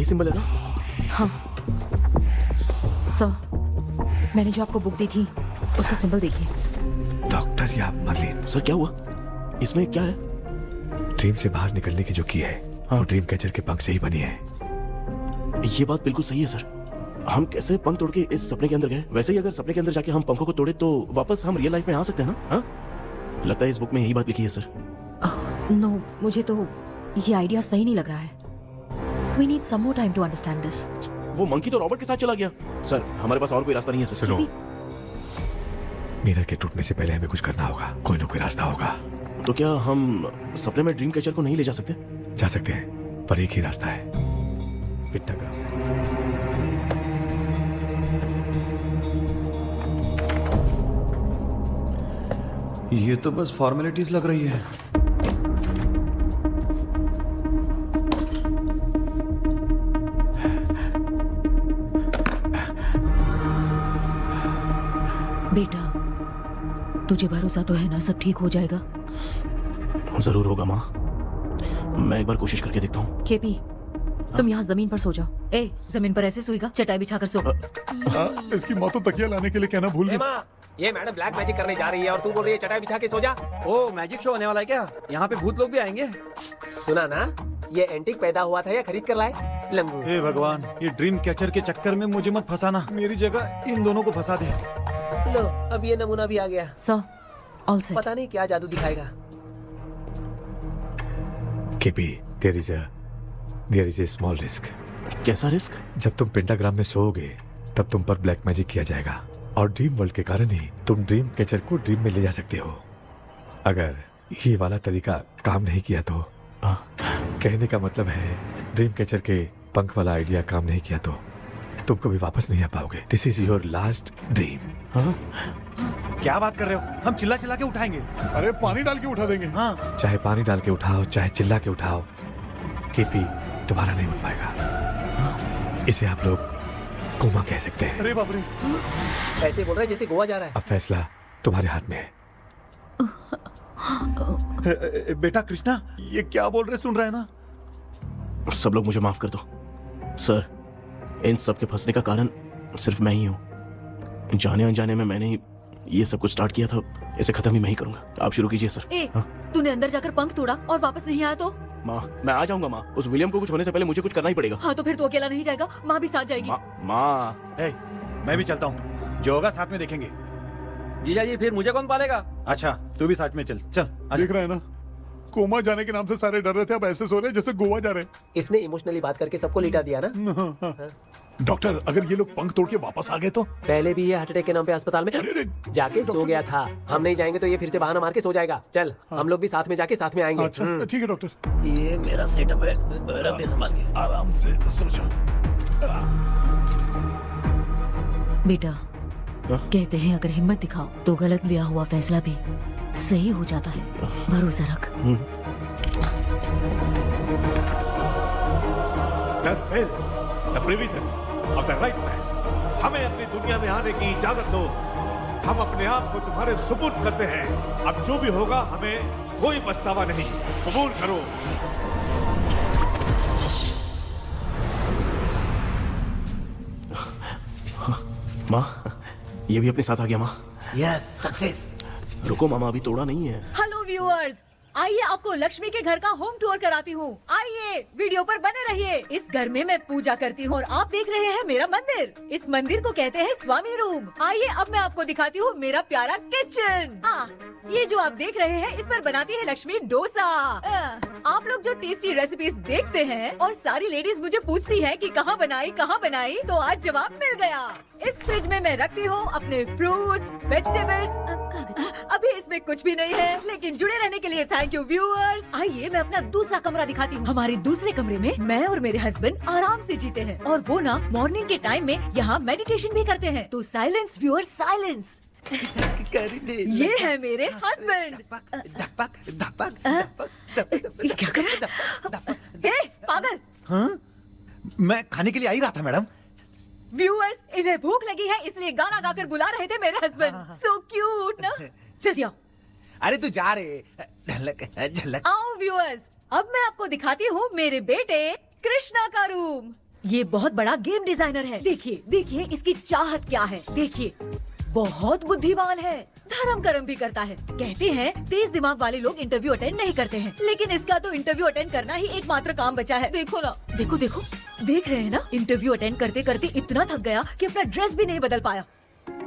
Symbol है ना? हाँ सर, मैंने जो आपको बुक दी थी उसका सिंबल देखिए। डॉक्टर या मर्लिन, सर क्या हुआ? इसमें क्या है? ड्रीम से बाहर निकलने की जो की है वो ड्रीम कैचर के पंख से ही बनी है। ये बात बिल्कुल सही है सर। हम कैसे पंख तोड़ के इस सपने के अंदर गए? वैसे ही अगर सपने के अंदर जाके हम पंखों को तोड़े तो वापस हम रियल लाइफ में आ सकते हैं ना? हाँ, लगता है इस बुक में यही बात लिखी है सर। नो, मुझे तो ये आइडिया सही नहीं लग रहा है। We need some more time to understand this. वो मंकी तो रॉबर्ट के साथ चला गया। सर हमारे पास और कोई रास्ता नहीं है सर। सुनो, मीरा के टूटने से पहले हमें कुछ करना होगा। कोई ना कोई रास्ता होगा। तो क्या हम सपने में ड्रीम कैचर को नहीं ले जा सकते? जा सकते हैं, पर एक ही रास्ता है, पिट्टाग्राम। ये तो बस फॉर्मेलिटीज लग रही है। बेटा, तुझे भरोसा तो है ना सब ठीक हो जाएगा? जरूर होगा माँ, मैं एक बार कोशिश करके देखता हूँ। केपी, तुम यहाँ जमीन पर सो जाओ। ए, जमीन पर ऐसे सोएगा? चटाई बिछाकर सो। इसकी माँ तो तकिया लाने के लिए कहना भूल गई। ये मैडम ब्लैक मैजिक करने जा रही है और तू बोल रही है चटाई बिछा के सो जा। ओ, मैजिक शो होने वाला है क्या? यहाँ पे भूत लोग भी आएंगे? सुना ना, ये एंटीक पैदा हुआ था या खरीद कर लाए? लंगू। हे भगवान, ये ड्रीम कैचर के चक्कर में मुझे मत फंसाना। मेरी जगह इन दोनों को फंसा दे। लो, अब ये नमूना भी आ गया। Sir, all set. पता नहीं क्या जादू दिखाएगा। KP, there is a small risk. कैसा रिस्क? जब तुम पेंटाग्राम में सोओगे तब तुम पर ब्लैक मैजिक किया जाएगा और ड्रीम वर्ल्ड के कारण ही तुम ड्रीम कैचर को ड्रीम में ले जा सकते हो। अगर ये वाला तरीका काम नहीं किया तो कहने का मतलब है ड्रीम कैचर के पंख वाला आइडिया काम नहीं किया तो तुम कभी वापस नहीं आ पाओगे। This is your last dream. क्या बात कर रहे हो? हम चिल्ला चिल्ला के उठाएंगे। अरे पानी डाल के उठा देंगे। हाँ, चाहे पानी डाल के उठाओ, चाहे चिल्ला के उठाओ, केपी दोबारा नहीं उठ पाएगा। इसे आप लोग कोमा कह सकते हैं। अरे बाप रे, ऐसे बोल रहा है जैसे गोवा जा रहा है। अब फैसला तुम्हारे हाथ में है। बेटा कृष्णा, ये क्या बोल रहे सुन रहा है ना? सब लोग मुझे माफ कर दो सर। इन सब के फंसने का कारण सिर्फ मैं ही हूँ। जाने अनजाने में मैंने ही ये सब कुछ स्टार्ट किया था। इसे खत्म ही मैं ही करूंगा। आप शुरू कीजिए सर। तूने अंदर जाकर पंख तोड़ा और वापस नहीं आया तो? माँ, मैं आ जाऊंगा माँ। उस विलियम को कुछ होने से पहले मुझे कुछ करना ही पड़ेगा। हाँ, तो फिर तू अकेला नहीं जाएगा, माँ भी साथ जाएगी। माँ, मैं भी चलता हूँ, जो होगा साथ में देखेंगे। जीजा जी, फिर मुझे कौन पालेगा? अच्छा, तू भी साथ में चल। चल देख रहा है ना, कोमा जाने के नाम से सारे डर रहे थे, अब ऐसे सो रहे जैसे गोवा जा रहे हैं। इसने इमोशनली बात करके सबको लिटा दिया ना। डॉक्टर, अगर ये लोग पंख तोड़ के वापस आ गए तो? पहले भी ये हार्ट अटैक के नाम पे अस्पताल में जाके सो गया था। हम नहीं जाएंगे तो ये फिर से बहाना मार के सो जाएगा। चल, हम लोग भी साथ में जाके साथ में आएंगे। अच्छा ठीक है डॉक्टर। ये मेरा सेटअप है, रख दे संभाल के। आराम से सोचो। बेटा, कहते हैं अगर हिम्मत दिखाओ तो गलत लिया हुआ फैसला भी सही हो जाता है। भरोसा रख। The provision of the right man. हमें अपनी दुनिया में आने की इजाजत दो। हम अपने आप को तुम्हारे सुपुर्द करते हैं। अब जो भी होगा हमें कोई पछतावा नहीं। कबूल करो। माँ, ये भी अपने साथ आ गया माँ। Yes, success. रुको मामा, अभी तोड़ा नहीं है। हेलो व्यूअर्स, आइए आपको लक्ष्मी के घर का होम टूर कराती हूँ। आइए, वीडियो पर बने रहिए। इस घर में मैं पूजा करती हूँ और आप देख रहे हैं मेरा मंदिर। इस मंदिर को कहते हैं स्वामी रूम। आइए अब मैं आपको दिखाती हूँ मेरा प्यारा किचन। ये जो आप देख रहे हैं, इस पर बनाती है लक्ष्मी डोसा। आप लोग जो टेस्टी रेसिपीज देखते हैं और सारी लेडीज मुझे पूछती हैं कि कहाँ बनाई, तो आज जवाब मिल गया। इस फ्रिज में मैं रखती हूँ अपने फ्रूट्स, वेजिटेबल्स। अभी इसमें कुछ भी नहीं है, लेकिन जुड़े रहने के लिए थैंक यू व्यूअर्स। आइए मैं अपना दूसरा कमरा दिखाती हूँ। हमारे दूसरे कमरे में मैं और मेरे हस्बैंड आराम से जीते हैं और वो ना मॉर्निंग के टाइम में यहाँ मेडिटेशन भी करते हैं। तो साइलेंस व्यूअर्स, साइलेंस। ये है मेरे हस्बैंड। क्या कर रहा है पागल? हाँ, मैं खाने के लिए आ ही रहा था मैडम। व्यूअर्स, इन्हें भूख लगी है इसलिए गाना गाकर बुला रहे थे मेरे हस्बैंड। सो क्यूट ना। जल्दी आओ। अरे तू जा रे, झलक। आओ व्यूअर्स, अब मैं आपको दिखाती हूँ मेरे बेटे कृष्णा का रूम। ये बहुत बड़ा गेम डिजाइनर है। देखिए देखिए इसकी चाहत क्या है। देखिए बहुत बुद्धिमान है, धर्म कर्म भी करता है। कहते हैं तेज दिमाग वाले लोग इंटरव्यू अटेंड नहीं करते हैं, लेकिन इसका तो इंटरव्यू अटेंड करना ही एकमात्र काम बचा है। देखो ना, देखो देखो, देख रहे हैं ना, इंटरव्यू अटेंड करते करते इतना थक गया कि अपना ड्रेस भी नहीं बदल पाया।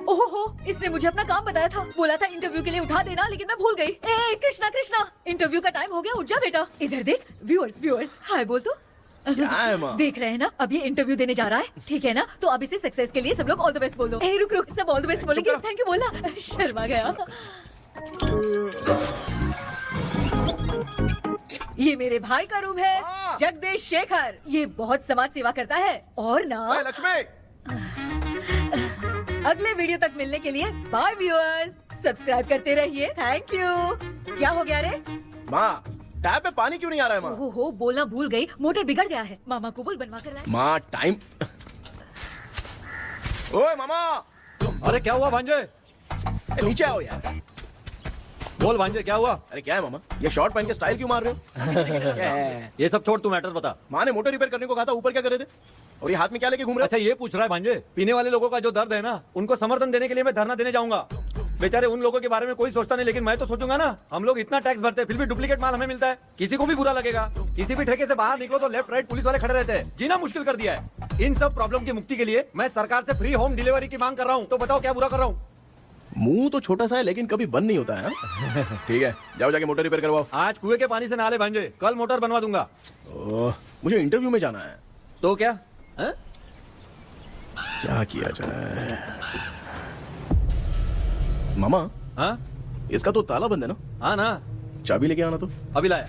ओहो, इसने मुझे अपना काम बताया था, बोला था इंटरव्यू के लिए उठा देना, लेकिन मैं भूल गई। ए कृष्णा कृष्णा, इंटरव्यू का टाइम हो गया, उठ जा बेटा। इधर देख, व्यूअर्स हाय बोल तो। देख रहे हैं ना, अब ये इंटरव्यू देने जा रहा है, ठीक है ना? तो अब इसे सक्सेस के लिए सब लोग ऑल द बेस्ट बोल दो। ए रुक रुक, सब ऑल द बेस्ट बोलेंगे। थैंक यू बोला, शर्मा गया। ये मेरे भाई का रूम है, जगदीश शेखर। ये बहुत समाज सेवा करता है। और ना लक्ष्मी, अगले वीडियो तक मिलने के लिए बाय व्यूअर्स, सब्सक्राइब करते रहिए। Thank you. क्या हो गया रे? माँ टैप में पानी क्यों नहीं आ रहा है माँ? ओहो, बोलना भूल गई, मोटर बिगड़ गया है। मामा को बोल बनवा कर लाए। माँ टाइम। ओए मामा, अरे क्या हुआ भांजे? नीचे आओ यार। बोल भांजे क्या हुआ? अरे क्या है मामा, ये शॉर्ट पहन के स्टाइल क्यों मार रहे हो? क्या है? ये सब छोड़, तू मैटर बता। माँ ने मोटर रिपेयर करने को कहा था, ऊपर क्या कर रहे थे? और ये हाथ में क्या लेके घूम रहे अच्छा ये पूछ रहा है भांजे, पीने वाले लोगों का जो दर्द है ना, उनको समर्थन देने के लिए मैं धरना देने जाऊंगा। बेचारे उन लोगों के बारे में कोई सोचता नहीं, लेकिन मैं तो सोचूंगा ना। हम लोग इतना टैक्स भरते हैं, फिर भी डुप्लीकेट माल हमें मिलता है। किसी को भी बुरा लगेगा। किसी भी ठेके से बाहर निकलो तो लेफ्ट राइट पुलिस वाले खड़े रहते हैं। जीना मुश्किल कर दिया है। इन सब प्रॉब्लम की मुक्ति के लिए मैं सरकार से फ्री होम डिलीवरी की मांग कर रहा हूँ। तो बताओ क्या बुरा कर रहा हूँ? मुंह तो छोटा सा है लेकिन कभी बंद नहीं होता है। ठीक है, जाओ जाके मोटर रिपेयर करवाओ। आज कुएं के पानी से नहा ले भांजे, कल मोटर बनवा दूंगा। ओह, मुझे इंटरव्यू में जाना है। तो क्या है? क्या किया जाए? मामा, हाँ इसका तो ताला बंद है ना? हाँ ना, चाबी लेके आना तो। अभी लाया।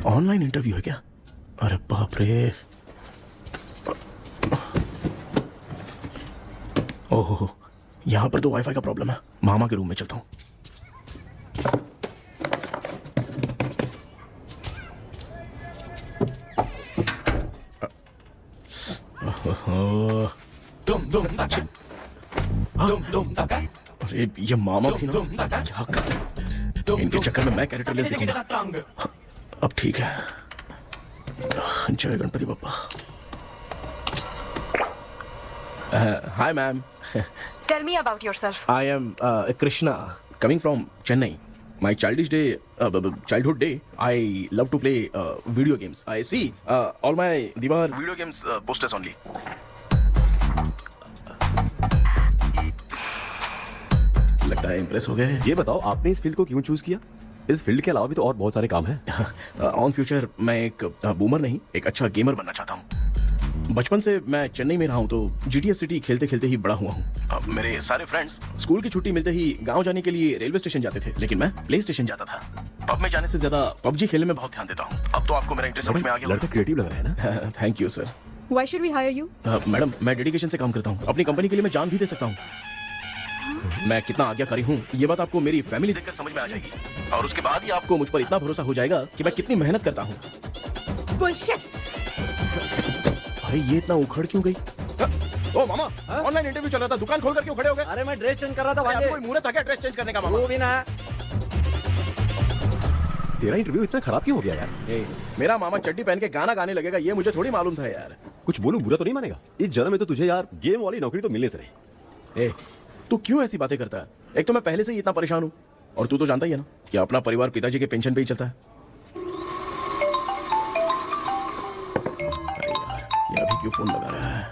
ऑनलाइन इंटरव्यू है क्या? अरे बाप रे। ओहो, यहाँ पर तो वाईफाई का प्रॉब्लम है। मामा के रूम में चलता हूँ। अरे ये मामा भी ना, क्या कर, इनके चक्कर में मैं कैरेक्टरलेस दिखूंगा। अब ठीक है। जय Ganpati Bappa. Hi ma'am. Tell me about yourself. I am Krishna, coming from Chennai. My childhood day, I love to play video games. I see all my Diwar video games posters only. लगता है impress हो गए। ये बताओ आपने इस field को क्यों चूज किया? इस फील्ड के अलावा भी तो और बहुत सारे काम हैं। ऑन फ्यूचर मैं एक बूमर नहीं, एक अच्छा गेमर बनना चाहता हूँ। बचपन से मैं चेन्नई में रहा हूँ, तो GTA सिटी खेलते खेलते ही बड़ा हुआ हूँ। मेरे सारे फ्रेंड्स स्कूल की छुट्टी मिलते ही गांव जाने के लिए रेलवे स्टेशन जाते थे, लेकिन मैं प्ले स्टेशन जाता था। पब में जाने से ज्यादा PUBG खेलने में बहुत ध्यान देता हूँ। अब तो आपको मेरा इंटरेस्ट समझ में आ गया। लड़का क्रिएटिव लग रहा है ना। Thank you sir. Why should we hire you? Madam, मैं डेडिकेशन से काम करता हूँ। अपनी कंपनी के लिए मैं जान भी दे सकता हूँ। मैं कितना आज्ञाकारी हूँ ये बात आपको मेरी फैमिली देखकर समझ में आ जाएगी, और उसके बाद ही आपको मुझ पर इतना भरोसा हो जाएगा कि मैं कितनी मेहनत करता हूँ। बुलशिट। अरे ये इतना उखड़ क्यों गई? ओ मामा, ऑनलाइन इंटरव्यू चल रहा था, दुकान खोल कर क्यों खड़े हो गए? अरे मैं ड्रेस चेंज कर रहा था भाई, भांजे। कोई मुहूर्त आ गया ड्रेस चेंज करने का मामा? वो भी ना। तेरा इंटरव्यू इतना खराब क्यों हो गया यार? मेरा मामा चड्डी पहन के गाना गाने लगेगा ये मुझे थोड़ी मालूम था यार। कुछ बोलूं बुरा तो नहीं मानेगा? इस जन्म में तो तुझे यार गेम वाली नौकरी तो मिलने से रही। ए, तू क्यों ऐसी बातें करता है? एक तो मैं पहले से ही इतना परेशान हूँ, और तू तो जानता ही है ना कि अपना परिवार पिताजी के पेंशन पे ही चलता है। अरे यार, ये अभी क्यों फोन लगा रहा है?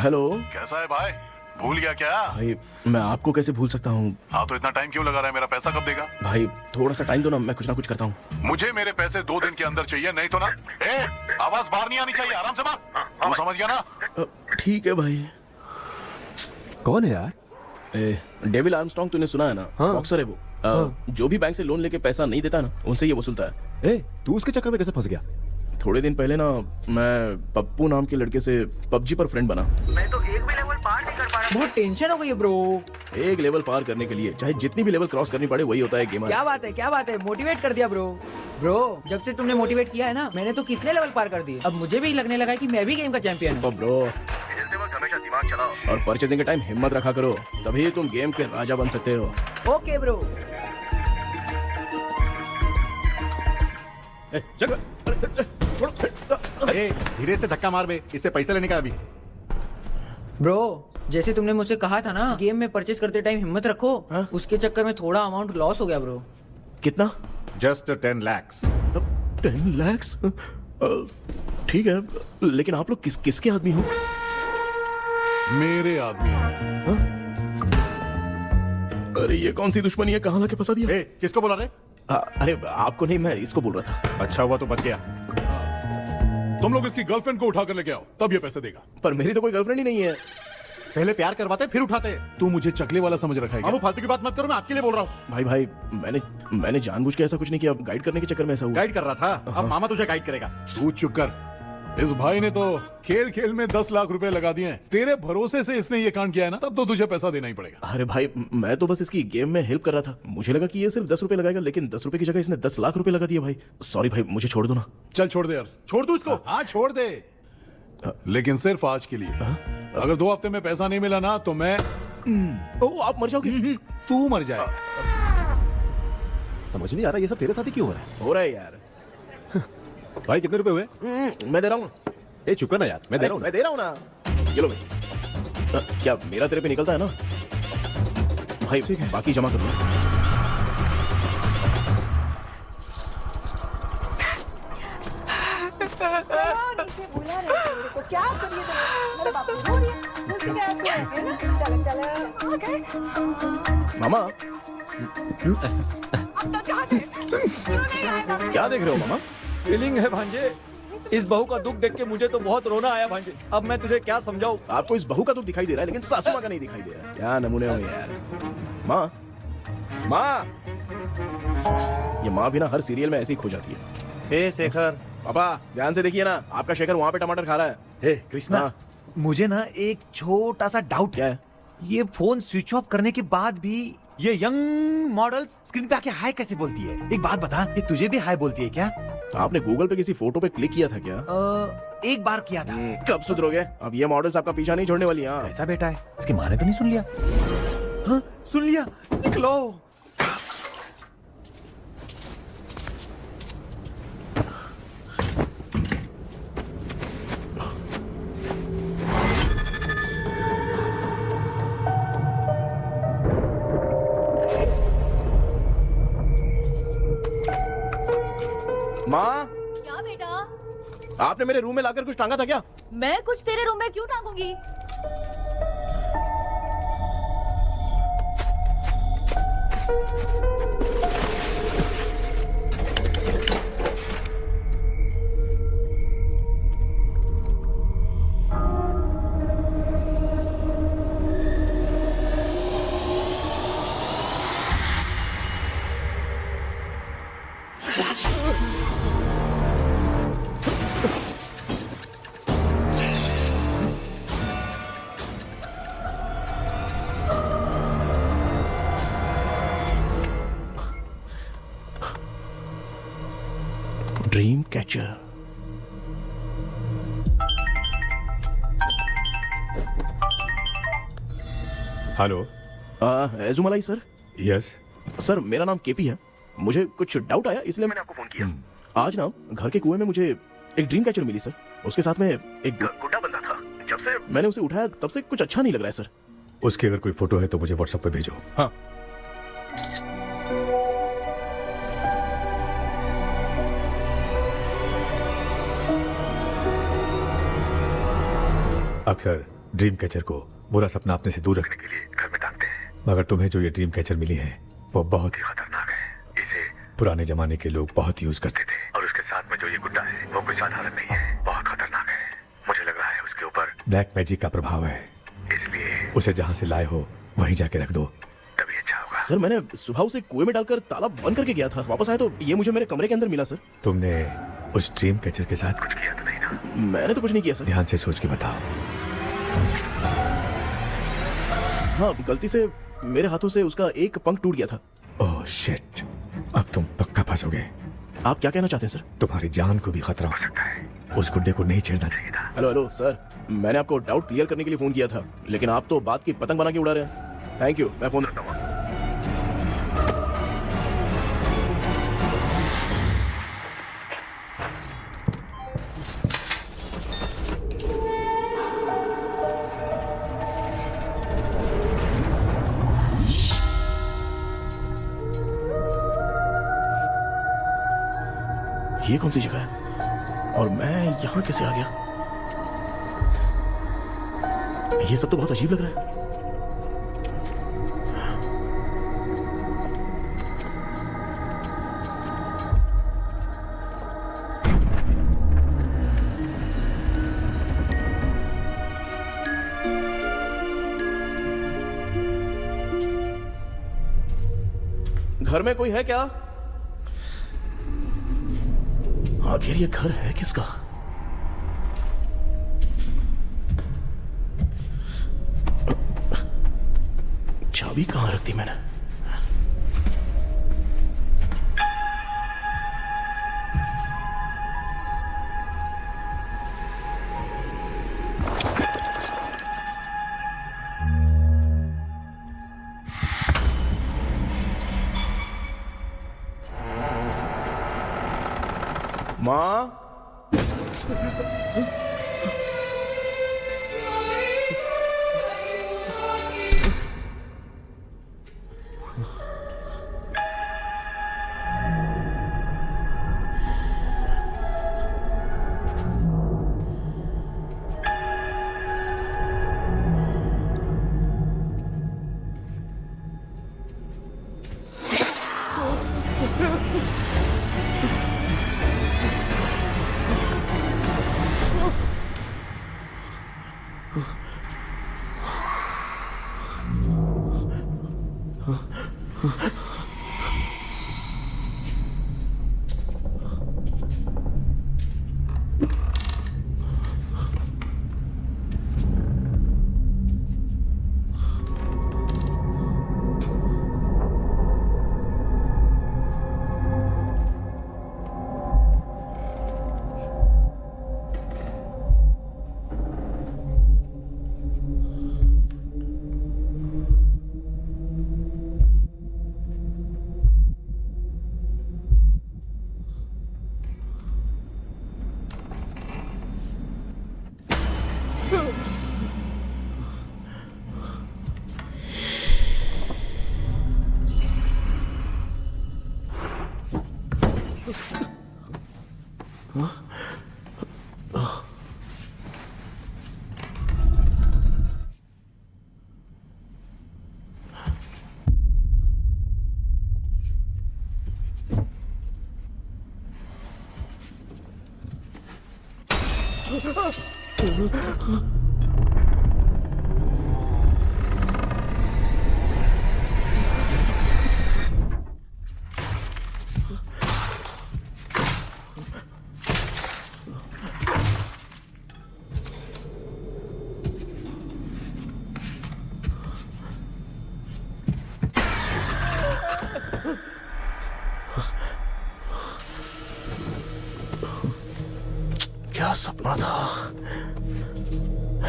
हेलो। कैसा है भाई? भूल गया क्या? भाई मैं आपको कैसे भूल सकता हूँ? हाँ तो इतना टाइम क्यों लगा रहा है? मेरा पैसा कब देगा? भाई थोड़ा सा टाइम दो ना, मैं कुछ ना कुछ करता हूँ। मुझे मेरे पैसे 2 दिन के अंदर चाहिए, नहीं तो ना। ए, आवाज बाहर नहीं आनी चाहिए, आराम से बात। तू समझ गया ना? ठीक है भाई। कौन है यार? डेविल आर्मस्ट्रांग तूने सुना है ना? हाँ। बॉक्सर है वो। जो भी बैंक से लोन लेके पैसा नहीं देता ना, उनसे ये वसूलता है। ए, तू उसके चक्कर में कैसे फंस गया? थोड़े दिन पहले ना मैं पप्पू नाम के लड़के से पबजी पर फ्रेंड बना। मैं तो एक भी लेवल पार नहीं कर पा रहा। बहुत टेंशन हो गई है ब्रो। एक लेवल पार करने के लिए चाहे जितनी भी लेवल क्रॉस करनी पड़े, वही होता है गेमर। क्या बात है, मोटिवेट कर दिया ब्रो। जब से तुमने मोटिवेट किया है ना, मैंने तो कितने लेवल पार कर दिए। अब मुझे भी लगने लगा है कि मैं भी गेम का चैंपियन हूँ। ब्रो, हमेशा दिमाग चलाओ और परचेजिंग के टाइम हिम्मत रखा करो, तभी तुम गेम के राजा बन सकते हो। Okay bro. धीरे से धक्का मार बे, इससे पैसे लेने का अभी। ब्रो, जैसे तुमने मुझसे कहा था ना, गेम में परचेस करते टाइम हिम्मत रखो। हाँ? उसके चक्कर में थोड़ा अमाउंट लॉस हो गया ब्रो। कितना? Just 10 lakhs। 10 lakhs? ठीक है, लेकिन आप लोग किसके आदमी हो? मेरे आदमी हैं। अरे ये कौन सी दुश्मनी है, कहाँ लाके फंसा दिया? ए, किसको बोला रे? अरे आपको नहीं, मैं इसको बोल रहा था। अच्छा हुआ तो बच गया। तुम लोग इसकी गर्लफ्रेंड को उठाकर लेके आओ, तब ये पैसे देगा। पर मेरी तो कोई गर्लफ्रेंड ही नहीं है। पहले प्यार करवाते फिर उठाते। तू मुझे चकले वाला समझ रखा है क्या? फालतू की बात मत करो, मैं आपके लिए बोल रहा हूँ। भाई मैंने जानबूझ के ऐसा कुछ नहीं किया, गाइड करने के चक्कर में ऐसा हुआ। गाइड कर रहा था, अब मामा तुझे गाइड करेगा। तू चुप कर। इस भाई ने तो खेल खेल में 10 लाख रुपए लगा दिए हैं। तेरे भरोसे से इसने ये कांड किया है ना, तब तो तुझे पैसा देना ही पड़ेगा। अरे भाई, मैं तो बस इसकी गेम में हेल्प कर रहा था। मुझे लगा कि ये सिर्फ 10 रुपए लगाएगा, लेकिन 10 रुपए की जगह इसने 10 लाख रुपए लगा दिया। भाई सॉरी भाई, मुझे छोड़ दो ना। चल छोड़ दे यार, छोड़ दू इसको। हाँ छोड़ दे, लेकिन सिर्फ आज के लिए। अगर 2 हफ्ते में पैसा नहीं मिला ना, तो मैं आप मर जाओगे। तू मर जाए। समझ नहीं आ रहा ये सब तेरे साथ ही क्यों हो रहा है? हो रहा है यार। भाई कितने रुपए हुए? मैं दे रहा हूँ। ए चुप कर ना यार, मैं दे रहा हूँ ना। ये लो भाई। क्या मेरा तेरे पे निकलता है ना भाई? ठीक है, बाकी जमा कर लो। मामा क्या देख रहे हो मामा? फीलिंग है भांजे, इस बहू का दुख देख के मुझे तो बहुत रोना आया भांजे। अब मैं तुझे क्या समझाऊं? आपको इस बहू का दुख दिखाई दे रहा है, लेकिन सासू माँ का नहीं दिखाई दे रहा है। क्या नमूने हो यार। माँ ये माँ भी ना हर सीरियल में ऐसे ही खो जाती है। हे शेखर। पापा ध्यान से देखिए ना, आपका शेखर वहाँ पे टमाटर खा रहा है। हे कृष्णा, मुझे ना एक छोटा सा डाउट क्या है? ये फोन स्विच ऑफ करने के बाद भी ये यंग मॉडल्स स्क्रीन पे आके हाय कैसे बोलती है? एक बात बता, ये तुझे भी हाय बोलती है क्या? आपने गूगल पे किसी फोटो पे क्लिक किया था क्या? एक बार किया था। कब सुधरोगे? अब ये मॉडल्स आपका पीछा नहीं छोड़ने वाली। कैसा बेटा है? इसकी माँ ने तो नहीं सुन लिया? हाँ, सुन लिया। निकलो। माँ, क्या बेटा? आपने मेरे रूम में लाकर कुछ टांगा था क्या? मैं कुछ तेरे रूम में क्यों टांगूंगी? Dream catcher. Hello. Ezhumalai sir. Yes sir, मेरा नाम केपी है। मुझे कुछ डाउट आया, इसलिए मैंने आपको फोन किया। आज ना घर के कुएं में मुझे एक ड्रीम कैचर मिली सर। उसके साथ में एक गुंडा बंदा था। जब से मैंने उसे उठाया तब से कुछ अच्छा नहीं लग रहा है सर। उसकी अगर कोई फोटो है तो मुझे व्हाट्सएप पे भेजो। हाँ। अक्सर ड्रीम कैचर को बुरा सपना अपने से दूर रखने के लिए घर में टांगते हैं, मगर तुम्हें जो ये ड्रीम कैचर मिली है वो बहुत ही खतरनाक है। इसे पुराने जमाने के लोग बहुत यूज करते थे, और उसके साथ में जो ये गुड्डा है वो कोई साधारण नहीं है, बहुत खतरनाक है। मुझे लग रहा है उसके ऊपर ब्लैक मैजिक का प्रभाव है, इसलिए उसे जहाँ से लाए हो वहीं जाके रख दो, तभी अच्छा होगा। सर मैंने सुबह उसे कुएं में डालकर ताला बंद करके गया था, वापस आया तो ये मुझे मेरे कमरे के अंदर मिला सर। तुमने उस ड्रीम कैचर के साथ कुछ किया तो नहीं ना? मैंने तो कुछ नहीं किया सर। ध्यान से सोच के बताओ। हाँ, गलती से मेरे हाथों से उसका एक पंख टूट गया था। ओह शिट, अब तुम पक्का फंसोगे। आप क्या कहना चाहते हैं सर? तुम्हारी जान को भी खतरा हो सकता है, उस गुड्डे को नहीं छेड़ना चाहिए था। हेलो हेलो सर, मैंने आपको डाउट क्लियर करने के लिए फोन किया था, लेकिन आप तो बात की पतंग बना के उड़ा रहे हैं। थैंक यू, मैं फोन रखता हूँ। ये कौन सी जगह है और मैं यहां कैसे आ गया? ये सब तो बहुत अजीब लग रहा है। घर में कोई है क्या? आखिर ये घर है किसका? चाबी कहां रख दी मैंने? माँ, क्या सपना था?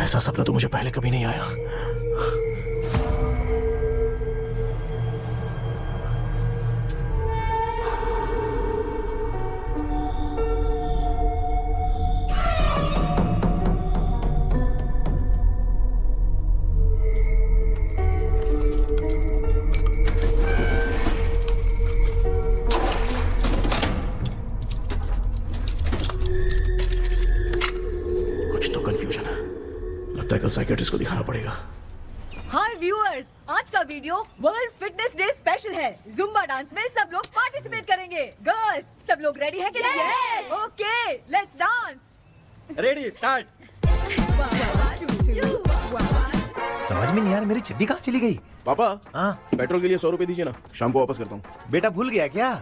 ऐसा सपना तो मुझे पहले कभी नहीं आया। लगता है कल साइकियाट्रिस्ट को दिखाना पड़ेगा। हाय व्यूअर्स, आज का video world fitness day special है। जुम्बा डांस में सब लोग पार्टिसिपेट करेंगे। गर्ल्स, सब लोग रेडी हैं कि नहीं? Okay, let's dance. Ready, start. समझ में नहीं यार, मेरी चिट्ठी कहाँ चली गई? पापा, हाँ पेट्रोल के लिए 100 रुपए दीजिए ना, शाम को वापस करता हूँ। बेटा भूल गया क्या?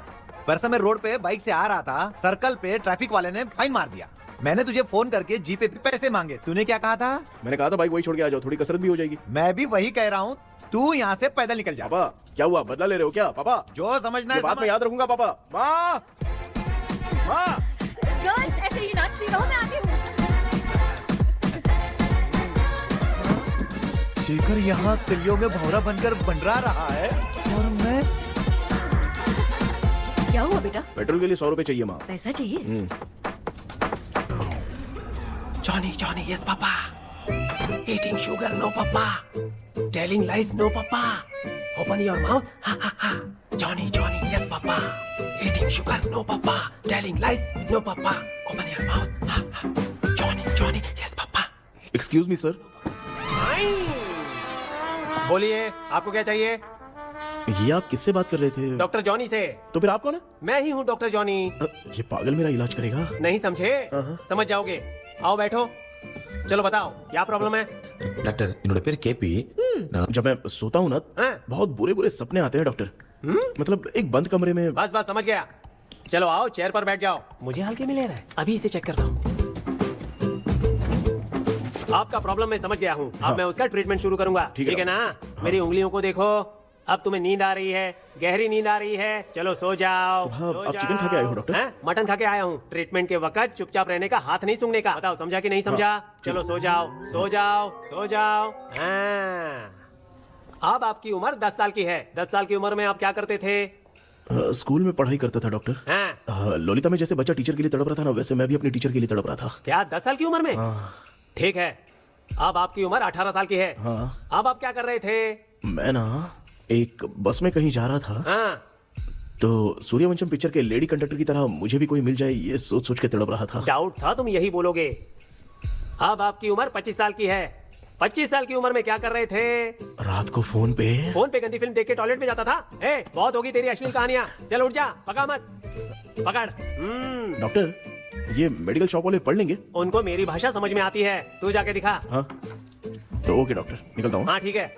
परसों मैं रोड पे बाइक से आ रहा था, सर्कल पे ट्रैफिक वाले ने फाइन मार दिया। मैंने तुझे फोन करके जीपे पे पैसे मांगे, तूने क्या कहा था? मैंने कहा था बाइक वही छोड़ के आ जाओ, थोड़ी कसरत भी हो जाएगी। मैं भी वही कह रहा हूँ, तू यहाँ से पैदल निकल जा। पापा क्या हुआ, बदला ले रहे हो क्या? पापा जो समझना है बात में याद रखूंगा। पापा, माँ, माँ। गर्ल्स ऐसे ही नाचती रहो, मैं आती हूँ। शेखर यहाँ कलियों में भौरा बनकर बंडरा रहा है और मैं। क्या हुआ बेटा? पेट्रोल के लिए 100 रुपए चाहिए माँ। पैसा चाहिए? Johnny, Johnny, yes, Papa. Eating sugar, no, Papa. Telling lies, no, Papa. Open your mouth, ha, ha, ha. Johnny, Johnny, yes, Papa. Eating sugar, no, Papa. Telling lies, no, Papa. Open your mouth, ha, ha. Johnny, Johnny, yes, Papa. Excuse me sir. बोलिए, आपको क्या चाहिए? ये आप किससे बात कर रहे थे? डॉक्टर जॉनी से। तो फिर आप कौन है? मैं ही हूँ डॉक्टर जॉनी। ये पागल मेरा इलाज करेगा? नहीं समझे? समझ जाओगे। आओ बैठो, चलो बताओ क्या प्रॉब्लम है? डॉक्टर इन्होंने पेर केपी जब मैं सोता हूँ ना, बहुत बुरे बुरे सपने आते हैं डॉक्टर। मतलब एक बंद कमरे में। बस बस समझ गया। चलो आओ चेयर पर बैठ जाओ। मुझे हल्के में ले रहा है, अभी इसे चेक करता हूँ। आपका प्रॉब्लम मैं समझ गया हूँ। अब मैं उसका ट्रीटमेंट शुरू करूंगा, ठीक है ना? मेरी उंगलियों को देखो, अब तुम्हें नींद आ रही है, गहरी नींद आ रही है। चलो सो जाओ। आप चिकन खा के आए हो डॉक्टर? मटन खा के आया हूँ। ट्रीटमेंट के वक्त चुपचाप रहने का, हाथ नहीं सूंघने का। बताओ समझा कि नहीं समझा? चलो सो जाओ, सो जाओ, सो जाओ। अब आपकी उम्र 10 साल की है। 10 साल की उम्र में आप क्या करते थे? स्कूल में पढ़ाई करता था डॉक्टर। लोलिता में जैसे बच्चा टीचर के लिए तड़प रहा था ना, वैसे मैं भी अपनी टीचर के लिए तड़प रहा था। क्या 10 साल की उम्र में? ठीक है, अब आपकी उम्र 18 साल की है। अब आप क्या कर रहे थे? मैं ना एक बस में कहीं जा रहा था, तो सूर्यवंशम पिक्चर के लेडी कंडक्टर की तरह मुझे भी कोई मिल जाए, ये सोच सोच के तड़प रहा था। डाउट था तुम यही बोलोगे। अब आपकी उम्र 25 साल की है। 25 साल की उम्र में क्या कर रहे थे? रात को फोन पे गंदी फिल्म देख के टॉयलेट में जाता था। बहुत होगी तेरी अश्लील कहानियां। चल उठ जा, पका मत, पकड़। डॉक्टर, ये मेडिकल शॉप वाले पढ़ लेंगे? उनको मेरी भाषा समझ में आती है, तू जाके दिखा। हाँ तो ओके डॉक्टर, निकलता हूँ। हाँ ठीक है।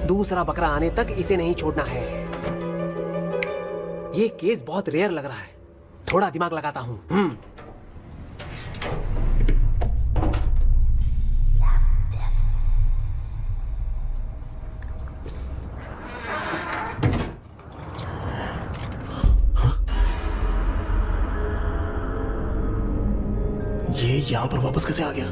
दूसरा बकरा आने तक इसे नहीं छोड़ना है। ये केस बहुत रेयर लग रहा है, थोड़ा दिमाग लगाता हूँ। ये यहाँ पर वापस कैसे आ गया?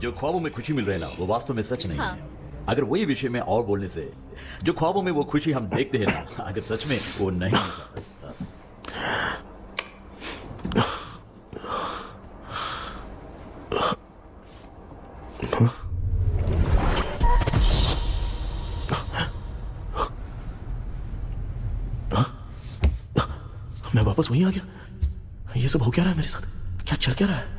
जो ख्वाबों में खुशी मिल रही है ना, वो वास्तव में सच नहीं है। अगर वही विषय में और बोलने से, जो ख्वाबों में वो खुशी हम देखते हैं ना, अगर सच में वो नहीं। मैं वापस वहीं आ गया। ये सब हो क्या रहा है मेरे साथ? क्या चल क्या रहा है?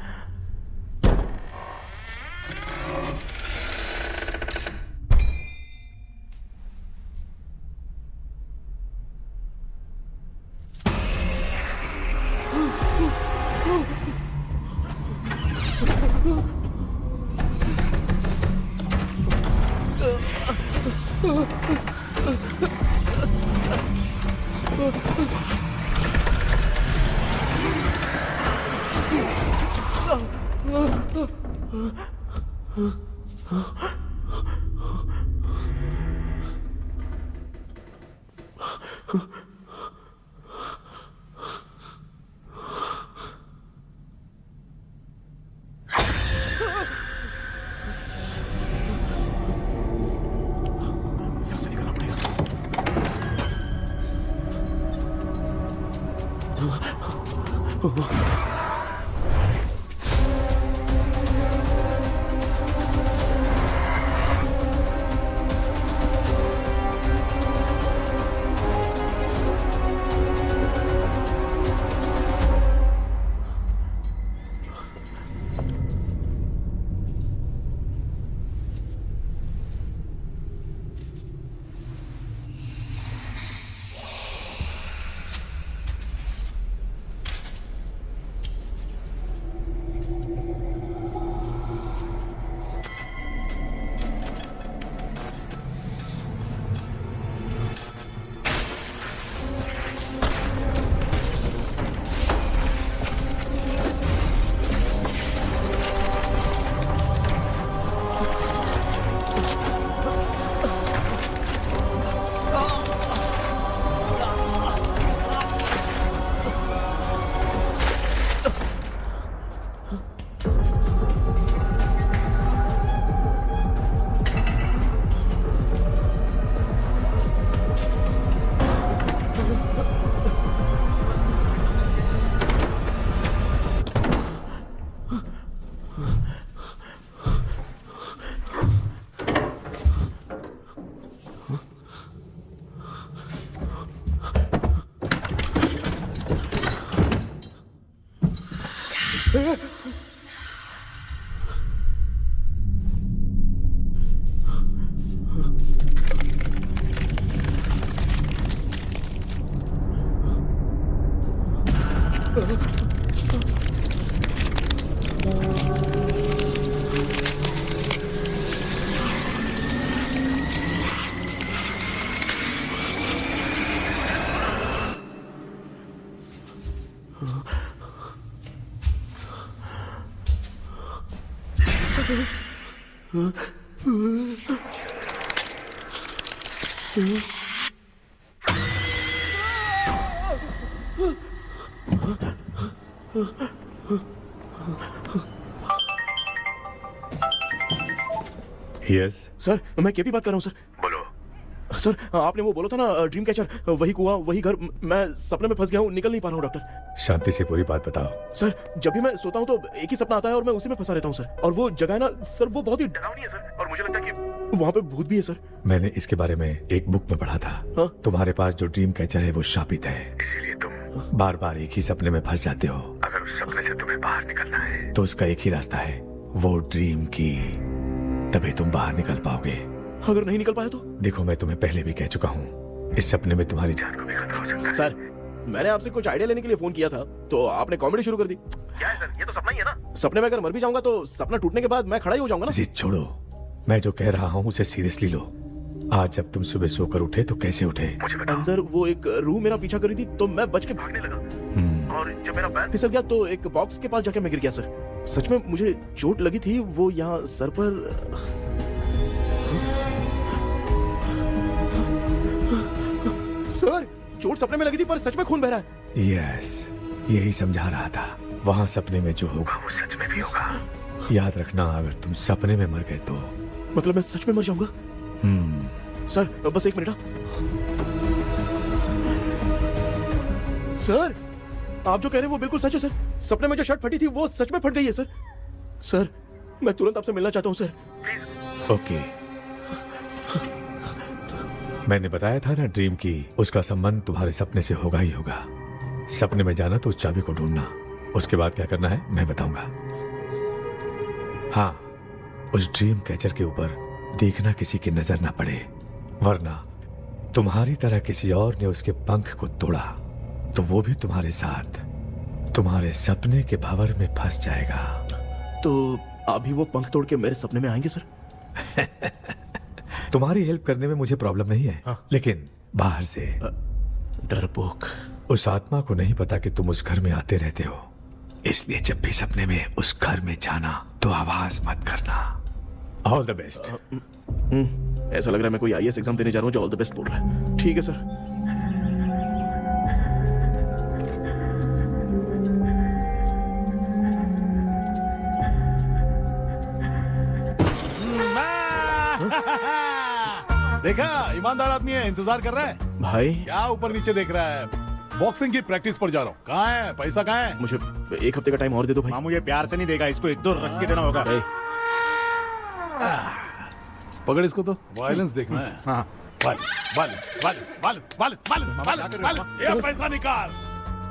यस सर, मैं केपी बात कर रहा हूँ सर। बोलो। सर, आपने वो बोला था ना ड्रीम कैचर, वही कुआं, वही घर, मैं सपने में फंस गया हूँ, निकल नहीं पा रहा हूँ डॉक्टर। शांति से पूरी बात बताओ। सर, जब भी मैं सोता हूँ तो एक ही सपना आता है और मैं उसी में फंसा रहता हूँ सर। और वो जगह है ना सर, वो बहुत ही डरावनी है सर, और मुझे लगता है कि वहाँ पे भूत भी है सर। मैंने इसके बारे में एक बुक में पढ़ा था। हाँ? तुम्हारे पास जो ड्रीम कैचर है वो शापित है, इसीलिए तुम बार बार एक ही सपने में फंस जाते हो। अगर उस सपने से तुम्हें बाहर निकलना है तो उसका एक ही रास्ता है, वो ड्रीम की, तभी तुम बाहर निकल पाओगे। अगर नहीं निकल पाया तो? देखो, मैं तुम्हें पहले भी कह चुका हूँ, इस सपने में तुम्हारी जान को भी खतरा हो सकता है। सर, मैंने आपसे कुछ आइडिया लेने के लिए फोन किया था तो आपने कॉमेडी शुरू कर दी। क्या है सर, ये तो सपना ही है ना। सपने में अगर मर भी जाऊंगा तो सपना टूटने के बाद मैं खड़ा ही हो जाऊंगा ना। जिद छोड़ो, मैं जो कह रहा हूँ उसे सीरियसली लो। आज जब तुम सुबह सोकर उठे तो कैसे उठे? अंदर वो एक रूह मेरा पीछा कर रही थी तो मैं बच के भागने लगा, और जब मेरा पैर फिसल गया तो एक बॉक्स के पास जाके मैं गिर गया सर। सच में मुझे चोट लगी थी, वो यहाँ सर पर। सर, चोट सपने में लगी थी पर सच में खून बह रहा है। यस, यही समझा रहा था। वहाँ सपने में जो होगा वो सच में भी होगा। याद रखना, अगर तुम सपने में मर गए तो मतलब मैं सच में मर जाऊंगा? सर, बस एक मिनट। सर, आप जो कह रहे हैं वो बिल्कुल सच है सर। सपने में जो शर्ट फटी थी वो सच में फट गई है सर। सर, मैं तुरंत आपसे मिलना चाहता हूँ सर, प्लीज। ओके, मैंने बताया था ना ड्रीम की, उसका संबंध तुम्हारे सपने से होगा ही होगा। सपने में जाना तो उस चाबी को ढूंढना, उसके बाद क्या करना है मैं बताऊंगा। हाँ, उस ड्रीम कैचर के ऊपर देखना किसी की नजर ना पड़े, वरना तुम्हारी तरह किसी और ने उसके पंख को तोड़ा तो वो भी तुम्हारे साथ तुम्हारे सपने के भंवर में फंस जाएगा। तो अभी वो पंख तोड़ के मेरे सपने में आएंगे सर? तुम्हारी हेल्प करने में मुझे प्रॉब्लम नहीं है। हाँ। लेकिन बाहर से डरपोक, उस आत्मा को नहीं पता कि तुम उस घर में आते रहते हो, इसलिए जब भी सपने में उस घर में जाना तो आवाज मत करना। All the best. ऐसा लग रहा है मैं कोई आईएएस एग्जाम देने जा रहा हूँ जो ऑल द बेस्ट बोल रहा है। ठीक है सर। देखा, ईमानदार आदमी है, इंतजार कर रहा है। भाई क्या ऊपर नीचे देख रहा है? बॉक्सिंग की प्रैक्टिस पर जा रहा हूँ। कहाँ है पैसा? कहाँ है? मुझे 1 हफ्ते का टाइम और दे दो भाई। मामू ये प्यार से नहीं देगा, इसको 1-2 रख के देना होगा। पकड़ इसको तो वायलेंस देखना है। हाँ ये पैसा निकाल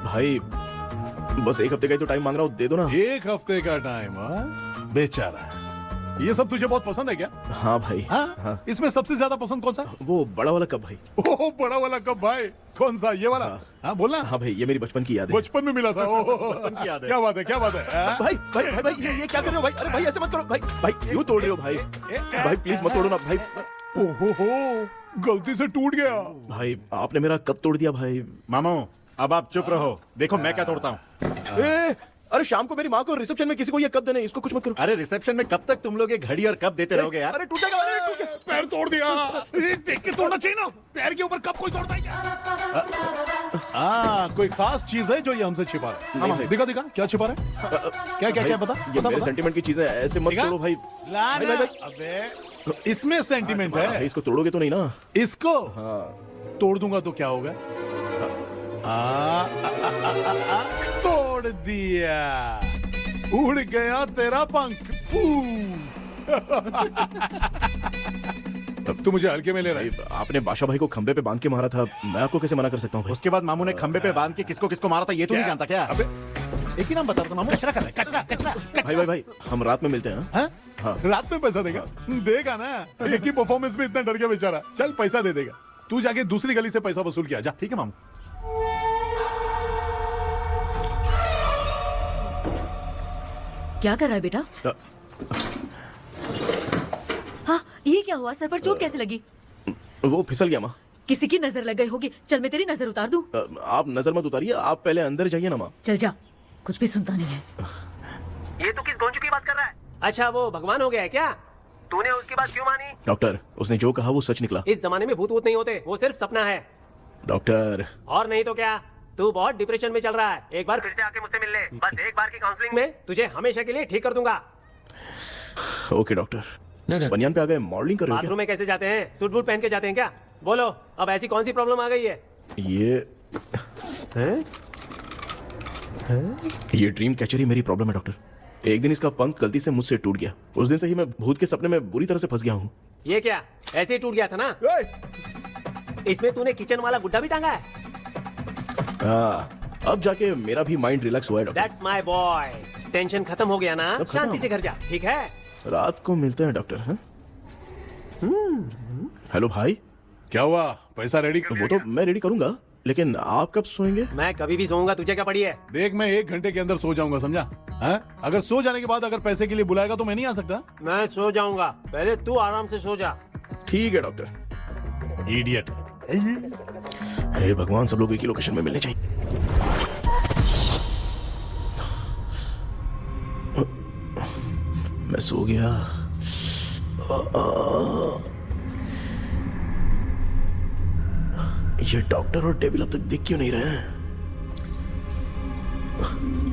भाई बस 1 हफ्ते का ही तो टाइम मांग रहा हूँ, दे दो ना। 1 हफ्ते का टाइम? बेचारा, ये सब तुझे बहुत पसंद है क्या? हाँ भाई। हाँ? इसमें सबसे ज्यादा पसंद कौन सा? वो बड़ा वाला कप भाई। ओह बड़ा वाला कप भाई, कौन सा? ये वाला? हाँ बोलना। हाँ भाई, ये मेरी बचपन की याद है। बचपन में मिला था। की याद है। क्या बात है, क्या बात है? भाई भाई भाई भाई ये क्या कर रहे हो भाई? अरे भाई ऐसे मत करो भाई। भाई क्यों तोड़ रहे हो भाई? भाई प्लीज मत तोड़ो ना भाई। ओहो गलती से टूट गया। भाई आपने मेरा कप तोड़ दिया भाई। मामू अब आप चुप रहो, देखो मैं क्या तोड़ता हूँ। अरे शाम को मेरी माँ को रिसेप्शन में किसी को ये कप देना है, इसको कुछ मत करो। अरे रिसेप्शन में कब तक तुम लोग ये घड़ी और कप देते रहोगे यार? अरे टूटेगा, अरे टूट गया। पैर तोड़ दिया। देख के तोड़ना चाहिए ना, पैर के ऊपर कप कोई तोड़ता है क्या? कोई खास चीज है जो ये हमसे छिपा रहा है? दिखा दिखा क्या छिपा रहा है? क्या क्या क्या बता? ये मेरे सेंटीमेंट की चीजें ऐसे मत तोड़ो भाई। अबे इसमें सेंटीमेंट है। इसको तोड़ोगे तो नहीं ना? इसको तोड़ दूंगा तो क्या होगा? तोड़ दिया, उड़ गया तेरा पंख। तब तो मुझे हल्के में ले रहा है। आपने बादशाह भाई को खंबे पे बांध के मारा था, मैं आपको कैसे मना कर सकता हूँ? उसके बाद मामू ने खंबे पे बांध के किसको किसको मारा था ये तो नहीं जानता क्या? अबे एक ही नाम बता दो मामू। कचरा कर रहा है, कचरा कचरा। भाई भाई भाई हम रात में मिलते हैं। हाँ? रात में पैसा देगा? देगा ना, एक ही परफॉर्मेंस में इतना डर गया बेचारा। चल पैसा दे देगा, तू जाके दूसरी गली से पैसा वसूल किया जा। ठीक है मामू। क्या कर रहा है बेटा? हाँ ये क्या हुआ? सर पर चोट कैसे लगी? वो फिसल गया माँ। किसी की नजर लग गई होगी। चल मैं तेरी नजर उतार दूं। आप नजर मत उतारिए, आप पहले अंदर जाइए ना माँ। चल जा, कुछ भी सुनता नहीं है। ये तो किस गोंजू की बात कर रहा है? अच्छा वो भगवान हो गया है क्या? तूने उसकी बात क्यों मानी? डॉक्टर उसने जो कहा वो सच निकला। इस जमाने में भूत वूत नहीं होते, वो सिर्फ सपना है। डॉक्टर और नहीं तो क्या, तू बहुत डिप्रेशन में चल रहा है। एक बार फिर से आके मुझसे मिल ले, बस एक बार की काउंसलिंग में तुझे हमेशा के लिए ठीक कर दूंगा। Okay doctor. बनियान पे आ गए, मॉडलिंग कर रहे हो बाथरूम में कैसे जाते हैं? सूट बूट पहन के जाते हैं क्या? बोलो अब ऐसी कौन सी प्रॉब्लम आ गई है? ये ड्रीम कैचर ही मेरी प्रॉब्लम है डॉक्टर। एक दिन इसका पंख गलती से मुझसे टूट गया, उस दिन से ही मैं भूत के सपने में बुरी तरह से फंस गया हूँ। ये क्या ऐसे ही टूट गया था ना? इसमें तूने किचन वाला गुड्डा भी टांगा है? अब जाके मेरा भी माइंड रिलैक्स हुआ है doctor. That's my boy. Tension खत्म हो गया ना? शांति से घर जा, ठीक है? रात को मिलते हैं डॉक्टर। हेलो भाई, क्या हुआ? पैसा रेडी? वो तो मैं रेडी करूंगा, लेकिन आप कब सोएंगे? मैं कभी भी सोऊंगा, तुझे क्या पड़ी है? देख मैं 1 घंटे के अंदर सो जाऊंगा, समझा? अगर सो जाने के बाद अगर पैसे के लिए बुलाएगा तो मैं नहीं आ सकता। मैं सो जाऊंगा, पहले तू आराम से सो जा। ठीक है डॉक्टर। इडियट। हे भगवान, सब लोग एक ही लोकेशन में मिलने चाहिए। मैं सो गया। ये डॉक्टर और डेविल अब तक दिख क्यों नहीं रहे हैं?